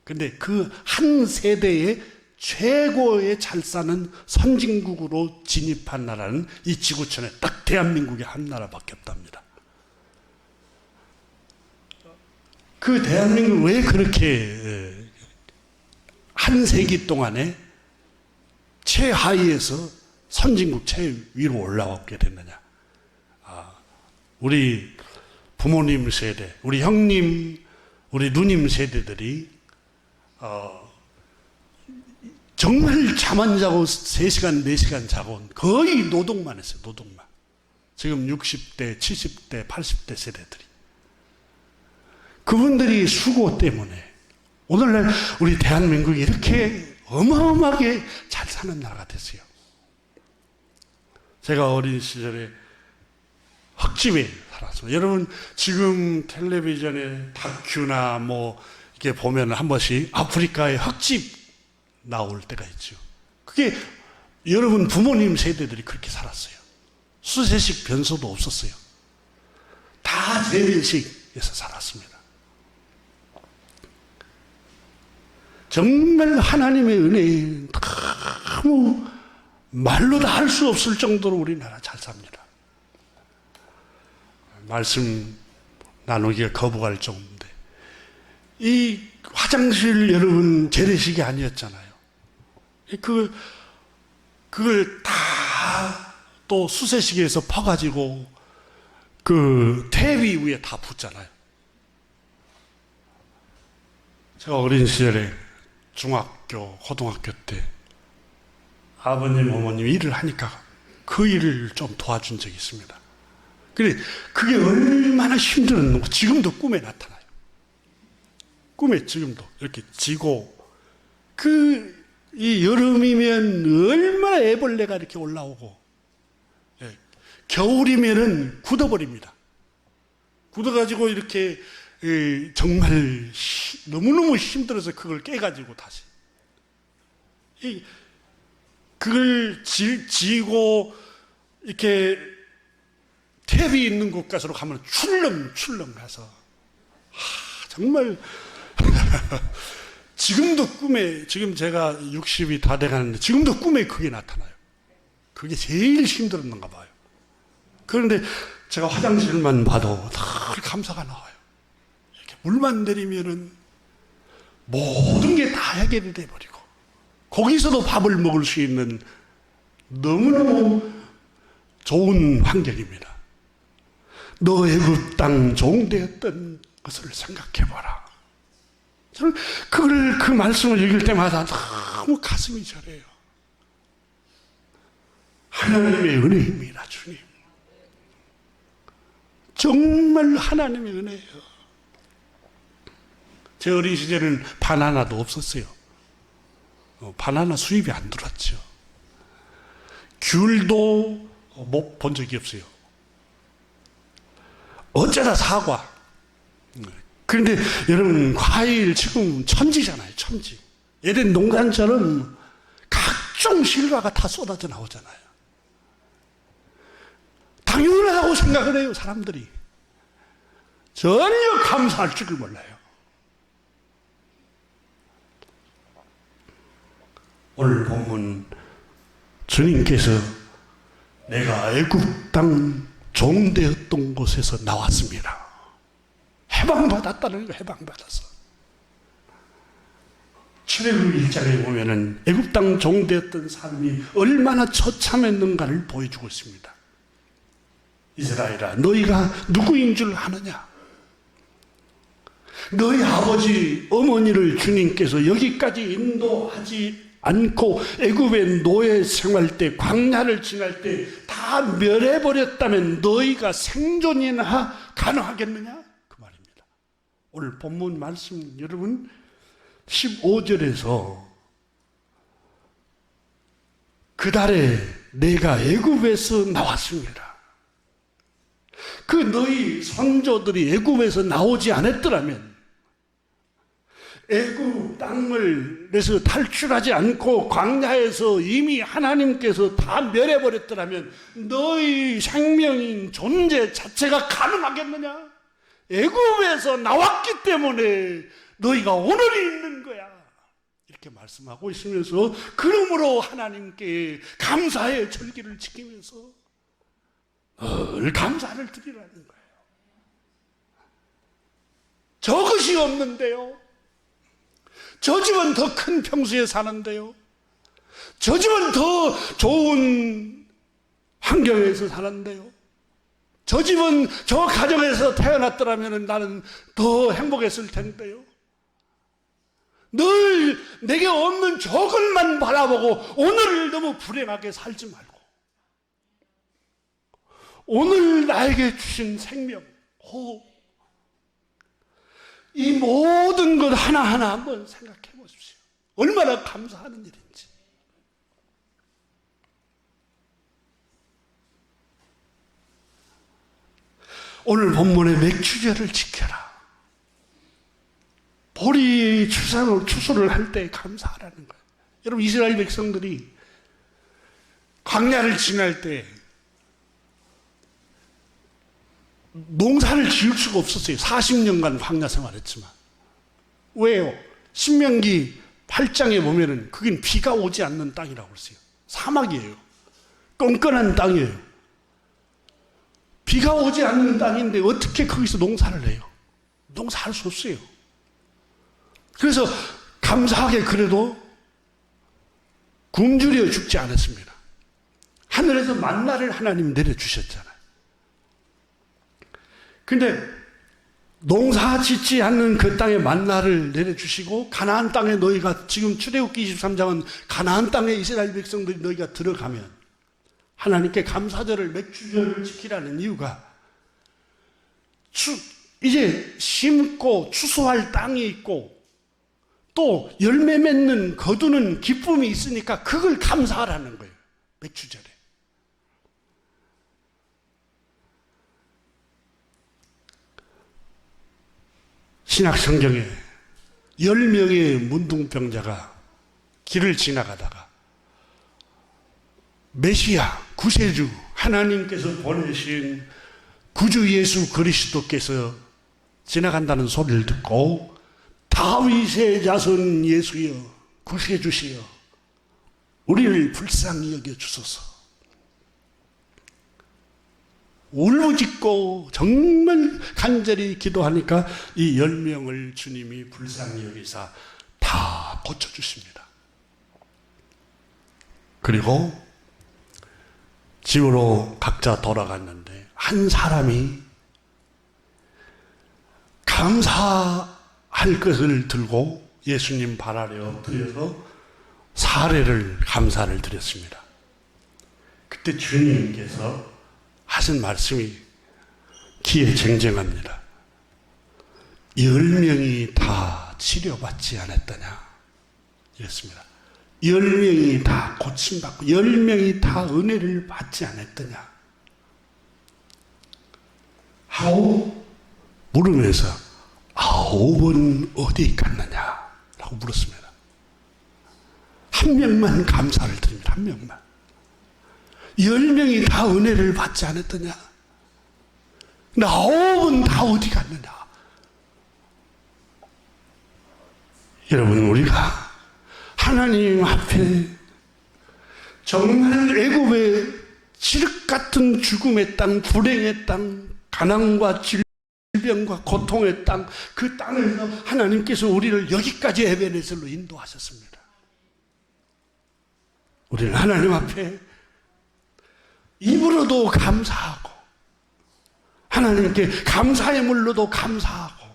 근데 그 한 세대에 최고의 잘 사는 선진국으로 진입한 나라는 이 지구촌에 딱 대한민국이 한 나라밖에 없답니다. 그 대한민국 왜 그렇게 한 세기 동안에 최하위에서 선진국 최위로 올라오게 됐느냐? 우리 부모님 세대, 우리 형님, 우리 누님 세대들이 정말 잠 안 자고 3시간, 4시간 자고 거의 노동만 했어요. 노동만. 지금 60대, 70대, 80대 세대들이. 그분들이 수고 때문에 오늘날 우리 대한민국이 이렇게 어마어마하게 잘 사는 나라가 됐어요. 제가 어린 시절에 흙집에 살았어요. 여러분 지금 텔레비전에 다큐나 뭐 이렇게 보면 한 번씩 아프리카의 흙집 나올 때가 있죠. 그게 여러분 부모님 세대들이 그렇게 살았어요. 수세식 변소도 없었어요. 다 재래식에서 살았습니다. 정말 하나님의 은혜에 너무 말로 다 할 수 없을 정도로 우리나라 잘 삽니다. 말씀 나누기가 거부할 정도인데 이 화장실 여러분 재래식이 아니었잖아요. 그걸 다 또 수세식에서 퍼가지고 그 태비 위에 다 붓잖아요. 제가 어린 시절에 중학교, 고등학교 때 아버님, 어머님 일을 하니까 그 일을 좀 도와준 적이 있습니다. 근데 그게 얼마나 힘들었는지 지금도 꿈에 나타나요. 꿈에 지금도 이렇게 지고 이 여름이면 얼마나 애벌레가 이렇게 올라오고 겨울이면은 굳어버립니다. 굳어가지고 이렇게 정말 너무너무 힘들어서 그걸 깨가지고 다시 그걸 지고 이렇게 탭이 있는 곳까지로 가면 출렁출렁 가서 정말 지금도 꿈에 지금 제가 60이 다 돼가는데 지금도 꿈에 그게 나타나요. 그게 제일 힘들었는가 봐요. 그런데 제가 화장실만 봐도 늘 감사가 나와요. 이렇게 물만 내리면은 모든 게 다 해결이 돼버리고 거기서도 밥을 먹을 수 있는 너무너무 좋은 환경입니다. 너 애굽 땅 종되었던 것을 생각해봐라. 저는 그 말씀을 읽을 때마다 너무 가슴이 저려요. 하나님의 은혜입니다, 주님. 정말 하나님의 은혜예요. 제 어린 시절에는 바나나도 없었어요. 바나나 수입이 안 들어왔죠. 귤도 못 본 적이 없어요. 어쩌다 사과. 그런데 여러분 과일 지금 천지잖아요. 천지. 에덴 농산처럼 각종 실과가 다 쏟아져 나오잖아요. 당연하다고 생각을 해요, 사람들이. 전혀 감사할 줄을 몰라요. 오늘 본문 주님께서 내가 애굽 땅 종되었던 곳에서 나왔습니다. 해방받았다는 거예요. 해방받았어. 출애굽 1장에 보면은 애굽 땅 종되었던 삶이 얼마나 처참했는가를 보여주고 있습니다. 이스라엘아, 너희가 누구인 줄 아느냐? 너희 아버지 어머니를 주님께서 여기까지 인도하지 않고 애굽의 노예 생활 때 광야를 지날 때 다 멸해버렸다면 너희가 생존이나 가능하겠느냐? 그 말입니다. 오늘 본문 말씀 여러분 15절에서 그달에 내가 애굽에서 나왔습니다. 그 너희 선조들이 애굽에서 나오지 않았더라면 애굽 땅을에서 탈출하지 않고 광야에서 이미 하나님께서 다 멸해버렸더라면 너희 생명인 존재 자체가 가능하겠느냐? 애굽에서 나왔기 때문에 너희가 오늘이 있는 거야. 이렇게 그렇게 말씀하고 있으면서 그러므로 하나님께 감사의 절기를 지키면서 늘 감사를 드리라는 거예요. 저것이 없는데요. 저 집은 더 큰 평수에 사는데요. 저 집은 더 좋은 환경에서 사는데요. 저 집은 저 가정에서 태어났더라면 나는 더 행복했을 텐데요. 늘 내게 없는 저것만 바라보고 오늘을 너무 불행하게 살지 말고 오늘 나에게 주신 생명, 호흡, 이 모든 것 하나하나 한번 생각해 보십시오. 얼마나 감사하는 일인지. 오늘 본문의 맥주제를 지켜라. 보리 추수를 할 때 감사하라는 거예요. 여러분, 이스라엘 백성들이 광야를 지날 때 농사를 지을 수가 없었어요. 40년간 광야 생활했지만. 왜요? 신명기 8장에 보면은 그긴 비가 오지 않는 땅이라고 그랬어요. 사막이에요. 끈끈한 땅이에요. 비가 오지 않는 땅인데 어떻게 거기서 농사를 해요? 농사할 수 없어요. 그래서 감사하게 그래도 굶주려 죽지 않았습니다. 하늘에서 만나를 하나님 내려주셨잖아요. 근데 농사 짓지 않는 그 땅에 만나를 내려주시고 가나안 땅에 너희가 지금 출애굽기 23장은 가나안 땅에 이스라엘 백성들이 너희가 들어가면 하나님께 감사절을 맥주절을 지키라는 이유가 이제 심고 추수할 땅이 있고 또 열매 맺는 거두는 기쁨이 있으니까 그걸 감사하라는 거예요. 맥주절에. 신약성경에 10명의 문둥병자가 길을 지나가다가 메시아, 구세주, 하나님께서 보내신 구주 예수 그리스도께서 지나간다는 소리를 듣고 다윗의 자손 예수여, 구세주시여, 우리를 불쌍히 여겨주소서. 울부짖고 정말 간절히 기도하니까 이 10명을 주님이 불쌍히 여기사 다 고쳐주십니다. 그리고 집으로 각자 돌아갔는데 한 사람이 감사할 것을 들고 예수님 발 아래 엎드려서 사례를 감사를 드렸습니다. 그때 주님께서 하신 말씀이 귀에 쟁쟁합니다. 10명이 다 치료받지 않았더냐 이랬습니다. 10명이 다 고침받고 10명이 다 은혜를 받지 않았더냐 하고 물으면서 9은 어디 갔느냐 라고 물었습니다. 한 명만 감사를 드립니다. 한 명만. 10명이 다 은혜를 받지 않았더냐? 9은 다 어디 갔느냐? 여러분, 우리가 하나님 앞에 정말 애굽의 칠흑 같은 죽음의 땅, 불행의 땅, 가난과 질병과 고통의 땅, 그 땅에서 하나님께서 우리를 여기까지 에베네셀로 인도하셨습니다. 우리는 하나님 앞에 입으로도 감사하고 하나님께 감사의 물로도 감사하고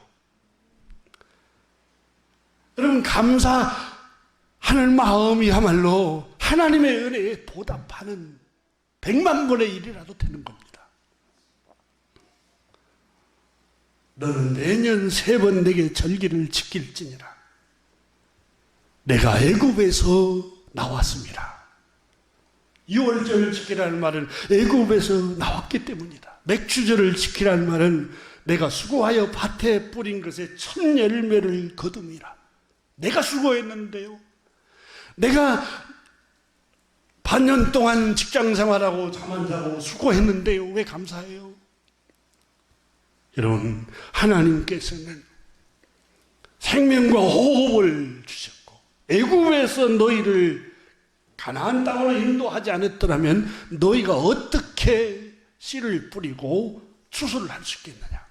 여러분 감사하는 마음이야말로 하나님의 은혜에 보답하는 100만 분의 1이라도 되는 겁니다. 너는 내년 3번 내게 절기를 지킬지니라. 내가 애굽에서 나왔습니다. 6월절을 지키라는 말은 애굽에서 나왔기 때문이다. 맥주절을 지키라는 말은 내가 수고하여 밭에 뿌린 것에 첫 열매를 거둠이라. 내가 수고했는데요. 내가 반년 동안 직장생활하고 잠 안 자고 수고했는데요. 왜 감사해요? 여러분, 하나님께서는 생명과 호흡을 주셨고 애굽에서 너희를 가나안 땅으로 인도하지 않았더라면 너희가 어떻게 씨를 뿌리고 추수를 할 수 있겠느냐.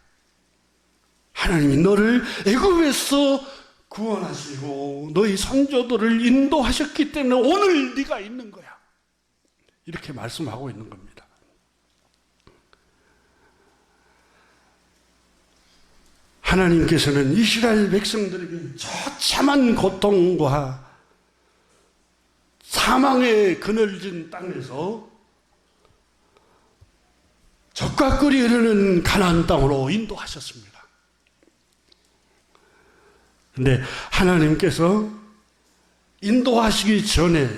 하나님이 너를 애굽에서 구원하시고 너희 선조들을 인도하셨기 때문에 오늘 네가 있는 거야. 이렇게 말씀하고 있는 겁니다. 하나님께서는 이스라엘 백성들에게 처참한 고통과 사망의 그늘진 땅에서 젖과 꿀이 흐르는 가나안 땅으로 인도하셨습니다. 그런데 하나님께서 인도하시기 전에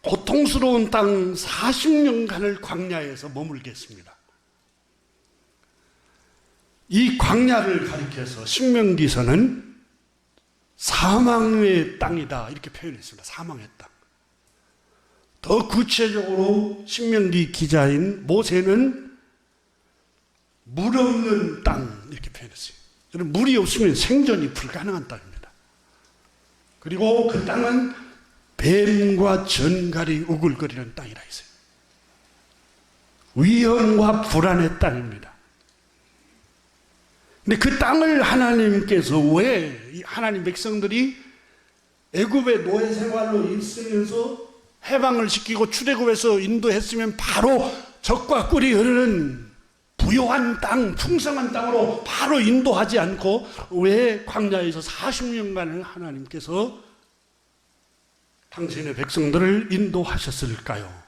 고통스러운 땅 40년간을 광야에서 머물겠습니다. 이 광야를 가리켜서 신명기서는 사망의 땅이다 이렇게 표현했습니다. 사망의 땅. 더 구체적으로 신명기 기자인 모세는 물 없는 땅 이렇게 표현했어요. 물이 없으면 생존이 불가능한 땅입니다. 그리고 그 땅은 뱀과 전갈이 우글거리는 땅이라 했어요. 위험과 불안의 땅입니다. 근데 그 땅을 하나님께서 왜 하나님 백성들이 애굽의 노예 생활로 있으면서 해방을 시키고 출애굽에서 인도했으면 바로 젖과 꿀이 흐르는 부요한 땅, 풍성한 땅으로 바로 인도하지 않고 왜 광야에서 40년간을 하나님께서 당신의 백성들을 인도하셨을까요?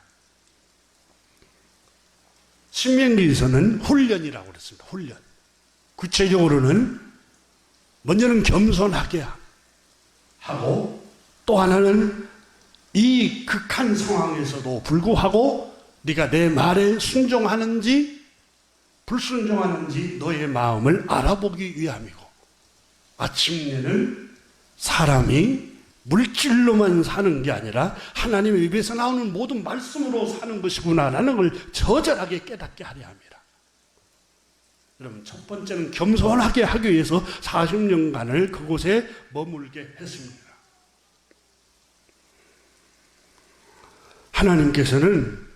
신명기에서는 훈련이라고 그랬습니다. 훈련. 구체적으로는 먼저는 겸손하게 하고 또 하나는 이 극한 상황에서도 불구하고 네가 내 말에 순종하는지 불순종하는지 너의 마음을 알아보기 위함이고 마침내는 사람이 물질로만 사는 게 아니라 하나님의 입에서 나오는 모든 말씀으로 사는 것이구나라는 걸 저절하게 깨닫게 하려 합니다. 여러분, 첫 번째는 겸손하게 하기 위해서 40년간을 그곳에 머물게 했습니다. 하나님께서는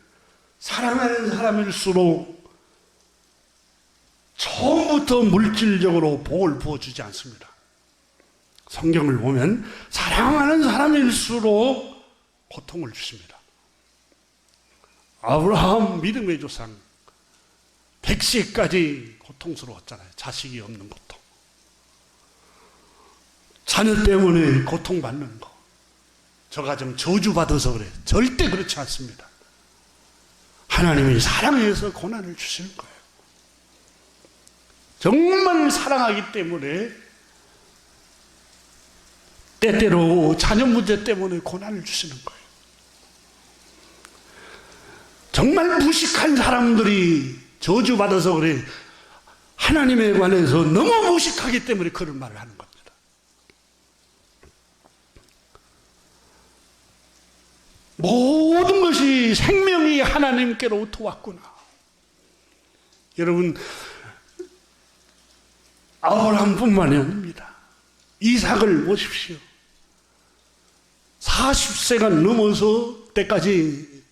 사랑하는 사람일수록 처음부터 물질적으로 복을 부어주지 않습니다. 성경을 보면 사랑하는 사람일수록 고통을 주십니다. 아브라함 믿음의 조상 100세까지 고통스러웠잖아요. 자식이 없는 고통. 자녀 때문에 고통받는 거. 저 가정 저주받아서 그래요. 절대 그렇지 않습니다. 하나님이 사랑해서 고난을 주시는 거예요. 정말 사랑하기 때문에 때때로 자녀 문제 때문에 고난을 주시는 거예요. 정말 무식한 사람들이 저주받아서 그래. 하나님에 관해서 너무 무식하기 때문에 그런 말을 하는 겁니다. 모든 것이 생명이 하나님께로부터 왔구나. 여러분, 아브라함뿐만이 아닙니다. 이삭을 보십시오. 40세가 넘어서 때까지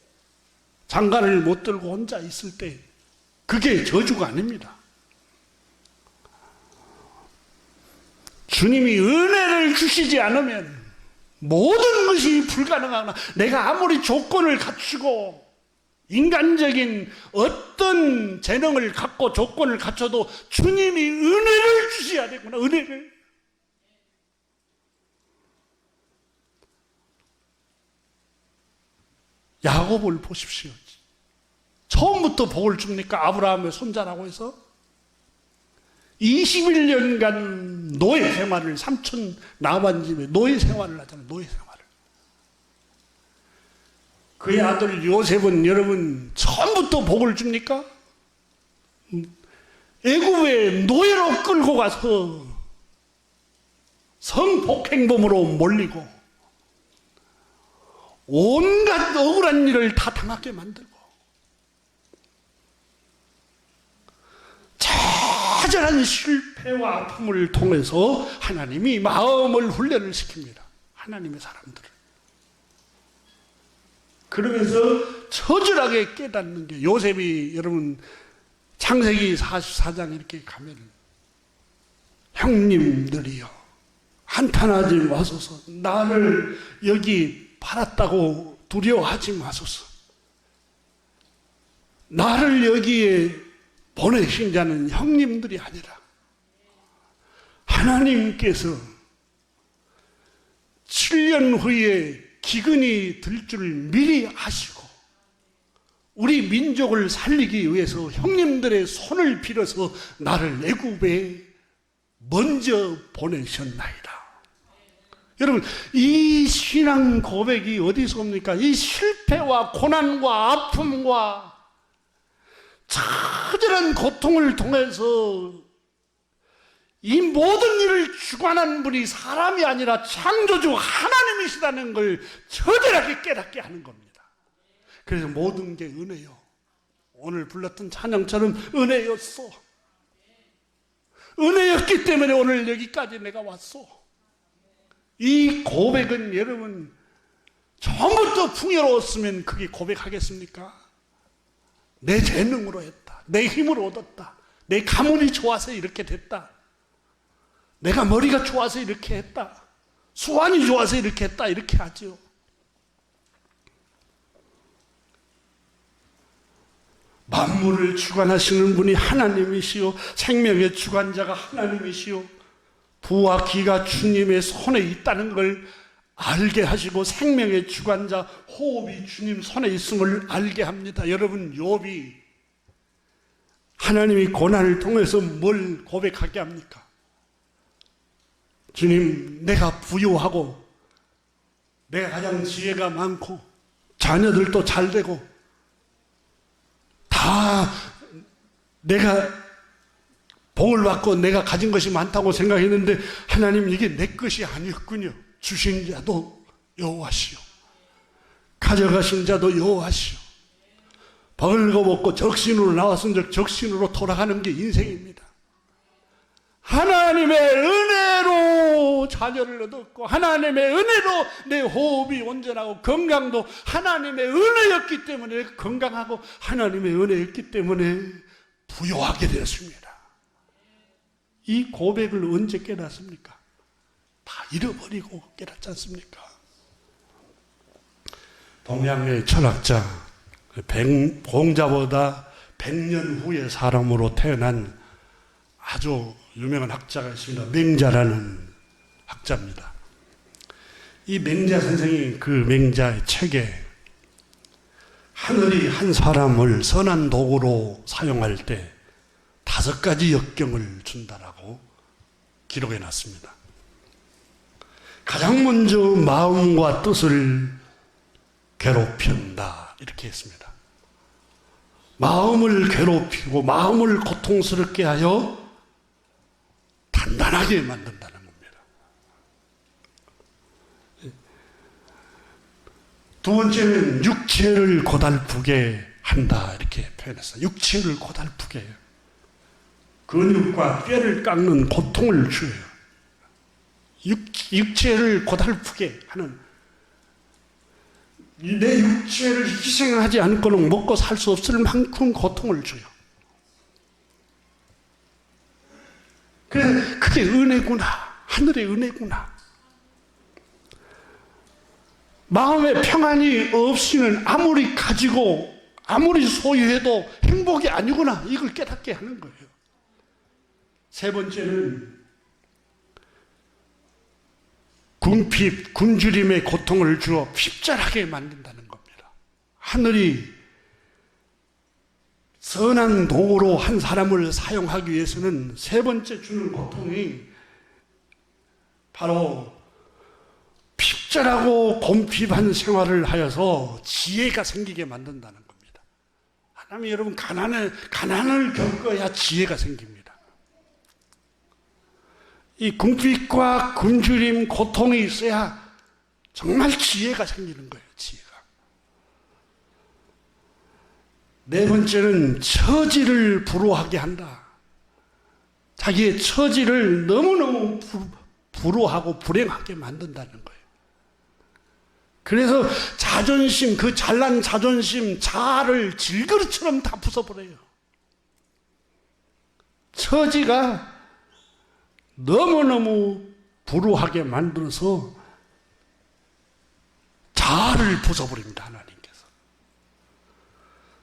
장가를 못 들고 혼자 있을 때 그게 저주가 아닙니다. 주님이 은혜를 주시지 않으면 모든 것이 불가능하구나. 내가 아무리 조건을 갖추고 인간적인 어떤 재능을 갖고 조건을 갖춰도 주님이 은혜를 주셔야 되구나. 은혜를. 야곱을 보십시오. 처음부터 복을 줍니까? 아브라함의 손자라고 해서 21년간 노예 생활을 삼촌 나만 집에 노예 생활을 하잖아요. 노예 생활을. 그의 아들 요셉은 여러분 처음부터 복을 줍니까? 애굽에 노예로 끌고 가서 성폭행범으로 몰리고 온갖 억울한 일을 다 당하게 만들고 처절한 실패와 아픔을 통해서 하나님이 마음을 훈련을 시킵니다. 하나님의 사람들을. 그러면서 처절하게 깨닫는 게, 요셉이 여러분 창세기 44장 이렇게 가면, 형님들이여 한탄하지 마소서, 나를 여기 팔았다고 두려워하지 마소서, 나를 여기에 보내신 자는 형님들이 아니라 하나님께서 7년 후에 기근이 들 줄 미리 아시고 우리 민족을 살리기 위해서 형님들의 손을 빌어서 나를 애굽에 먼저 보내셨나이다. 여러분, 이 신앙 고백이 어디서 옵니까? 이 실패와 고난과 아픔과 처절한 고통을 통해서 이 모든 일을 주관한 분이 사람이 아니라 창조주 하나님이시라는 걸 처절하게 깨닫게 하는 겁니다. 그래서 모든 게 은혜요. 오늘 불렀던 찬양처럼 은혜였어. 은혜였기 때문에 오늘 여기까지 내가 왔어. 이 고백은 여러분, 처음부터 풍요로웠으면 그게 고백하겠습니까? 내 재능으로 했다, 내 힘으로 얻었다, 내 가문이 좋아서 이렇게 됐다, 내가 머리가 좋아서 이렇게 했다, 수완이 좋아서 이렇게 했다, 이렇게 하죠. 만물을 주관하시는 분이 하나님이시요, 생명의 주관자가 하나님이시요, 부와 기가 주님의 손에 있다는 걸 알게 하시고 생명의 주관자 호흡이 주님 손에 있음을 알게 합니다. 여러분, 욥이 하나님이 고난을 통해서 뭘 고백하게 합니까? 주님, 내가 부유하고 내가 가장 지혜가 많고 자녀들도 잘 되고 다 내가 복을 받고 내가 가진 것이 많다고 생각했는데 하나님, 이게 내 것이 아니었군요. 주신 자도 여호와시오, 가져가신 자도 여호와시오. 벌거벗고 적신으로 나왔은 적신으로 돌아가는 게 인생입니다. 하나님의 은혜로 자녀를 얻었고 하나님의 은혜로 내 호흡이 온전하고 건강도 하나님의 은혜였기 때문에 건강하고 하나님의 은혜였기 때문에 부유하게 되었습니다. 이 고백을 언제 깨닫습니까? 다 잃어버리고 깨닫지 않습니까? 동양의 철학자, 공자보다 100년 후의 사람으로 태어난 아주 유명한 학자가 있습니다. 맹자라는 학자입니다. 이 맹자 선생이 그 맹자의 책에 하늘이 한 사람을 선한 도구로 사용할 때 5가지 역경을 준다라고 기록해 놨습니다. 가장 먼저 마음과 뜻을 괴롭힌다, 이렇게 했습니다. 마음을 괴롭히고 마음을 고통스럽게 하여 단단하게 만든다는 겁니다. 두 번째는 육체를 고달프게 한다, 이렇게 표현했어요. 육체를 고달프게 해요. 근육과 뼈를 깎는 고통을 줘요. 육체를 고달프게 하는, 내 육체를 희생하지 않고는 먹고 살 수 없을 만큼 고통을 줘요. 그래서 그게 은혜구나, 하늘의 은혜구나. 마음의 평안이 없이는 아무리 가지고 아무리 소유해도 행복이 아니구나, 이걸 깨닫게 하는 거예요. 세 번째는 궁핍, 굶주림의 고통을 주어 핍절하게 만든다는 겁니다. 하늘이 선한 도구로 한 사람을 사용하기 위해서는 세 번째 주는 고통이 바로 핍절하고 곰핍한 생활을 하여서 지혜가 생기게 만든다는 겁니다. 하나님, 여러분, 가난을 겪어야 지혜가 생깁니다. 이 궁핍과 굶주림, 고통이 있어야 정말 지혜가 생기는 거예요, 지혜가. 네 번째는 처지를 불호하게 한다. 자기의 처지를 너무너무 불호하고 불행하게 만든다는 거예요. 그래서 자존심, 그 잘난 자존심, 자아를 질그릇처럼 다 부숴버려요. 처지가 너무너무 불우하게 만들어서 자아를 부숴버립니다, 하나님께서.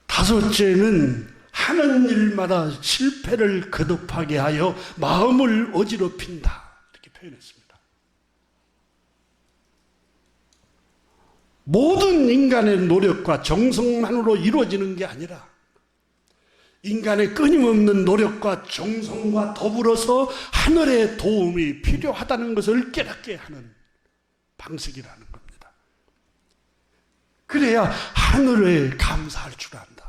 다섯째는 하는 일마다 실패를 거듭하게 하여 마음을 어지럽힌다, 이렇게 표현했습니다. 모든 인간의 노력과 정성만으로 이루어지는 게 아니라 인간의 끊임없는 노력과 정성과 더불어서 하늘의 도움이 필요하다는 것을 깨닫게 하는 방식이라는 겁니다. 그래야 하늘에 감사할 줄 안다.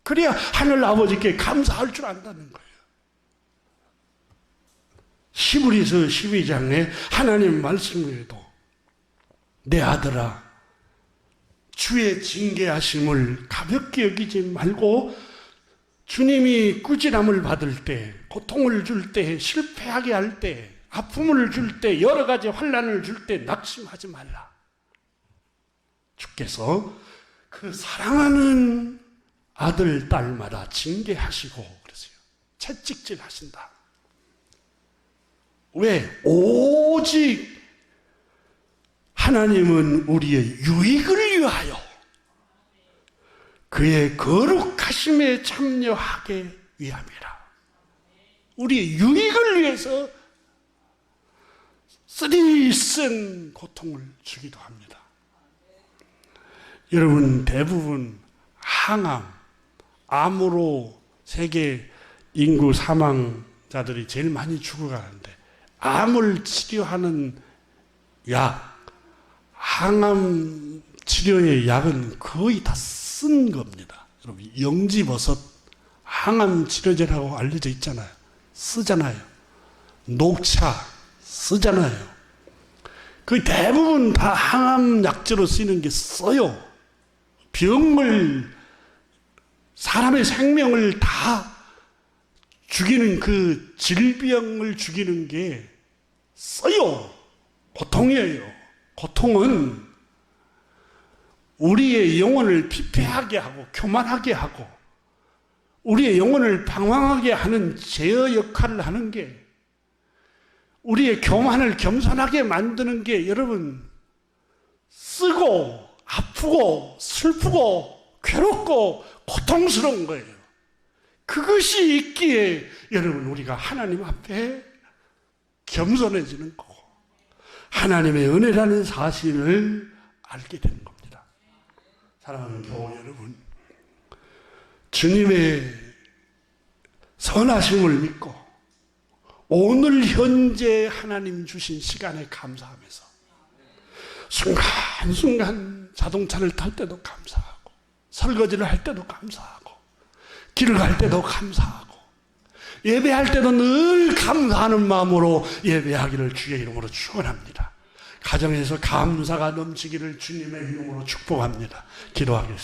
그래야 하늘 아버지께 감사할 줄 안다는 거예요. 히브리서 12장에 하나님 말씀에도 내 아들아 주의 징계하심을 가볍게 여기지 말고 주님이 꾸지람을 받을 때, 고통을 줄 때, 실패하게 할 때, 아픔을 줄 때, 여러 가지 환난을 줄 때 낙심하지 말라. 주께서 그 사랑하는 아들, 딸마다 징계하시고 그러세요. 채찍질 하신다. 왜? 오직 하나님은 우리의 유익을 위하여 그의 거룩하심에 참여하게 위함이라. 우리의 유익을 위해서 쓰리쓴 고통을 주기도 합니다. 여러분, 대부분 항암, 암으로 세계 인구 사망자들이 제일 많이 죽어가는데 암을 치료하는 약, 항암 치료의 약은 거의 다 쓴 겁니다. 여러분, 영지버섯 항암 치료제라고 알려져 있잖아요. 쓰잖아요. 녹차 쓰잖아요. 거의 대부분 다 항암 약제로 쓰이는 게 써요. 병을, 사람의 생명을 다 죽이는 그 질병을 죽이는 게 써요. 고통이에요. 고통은 우리의 영혼을 피폐하게 하고 교만하게 하고 우리의 영혼을 방황하게 하는 제어 역할을 하는 게, 우리의 교만을 겸손하게 만드는 게 여러분 쓰고 아프고 슬프고 괴롭고 고통스러운 거예요. 그것이 있기에 여러분 우리가 하나님 앞에 겸손해지는 거고 하나님의 은혜라는 사실을 알게 되는 겁니다. 사랑하는 교우 여러분, 주님의 선하심을 믿고 오늘 현재 하나님 주신 시간에 감사하면서 순간순간 자동차를 탈 때도 감사하고 설거지를 할 때도 감사하고 길을 갈 때도 감사하고 예배할 때도 늘 감사하는 마음으로 예배하기를 주의 이름으로 축원합니다. 가정에서 감사가 넘치기를 주님의 이름으로 축복합니다. 기도하겠습니다.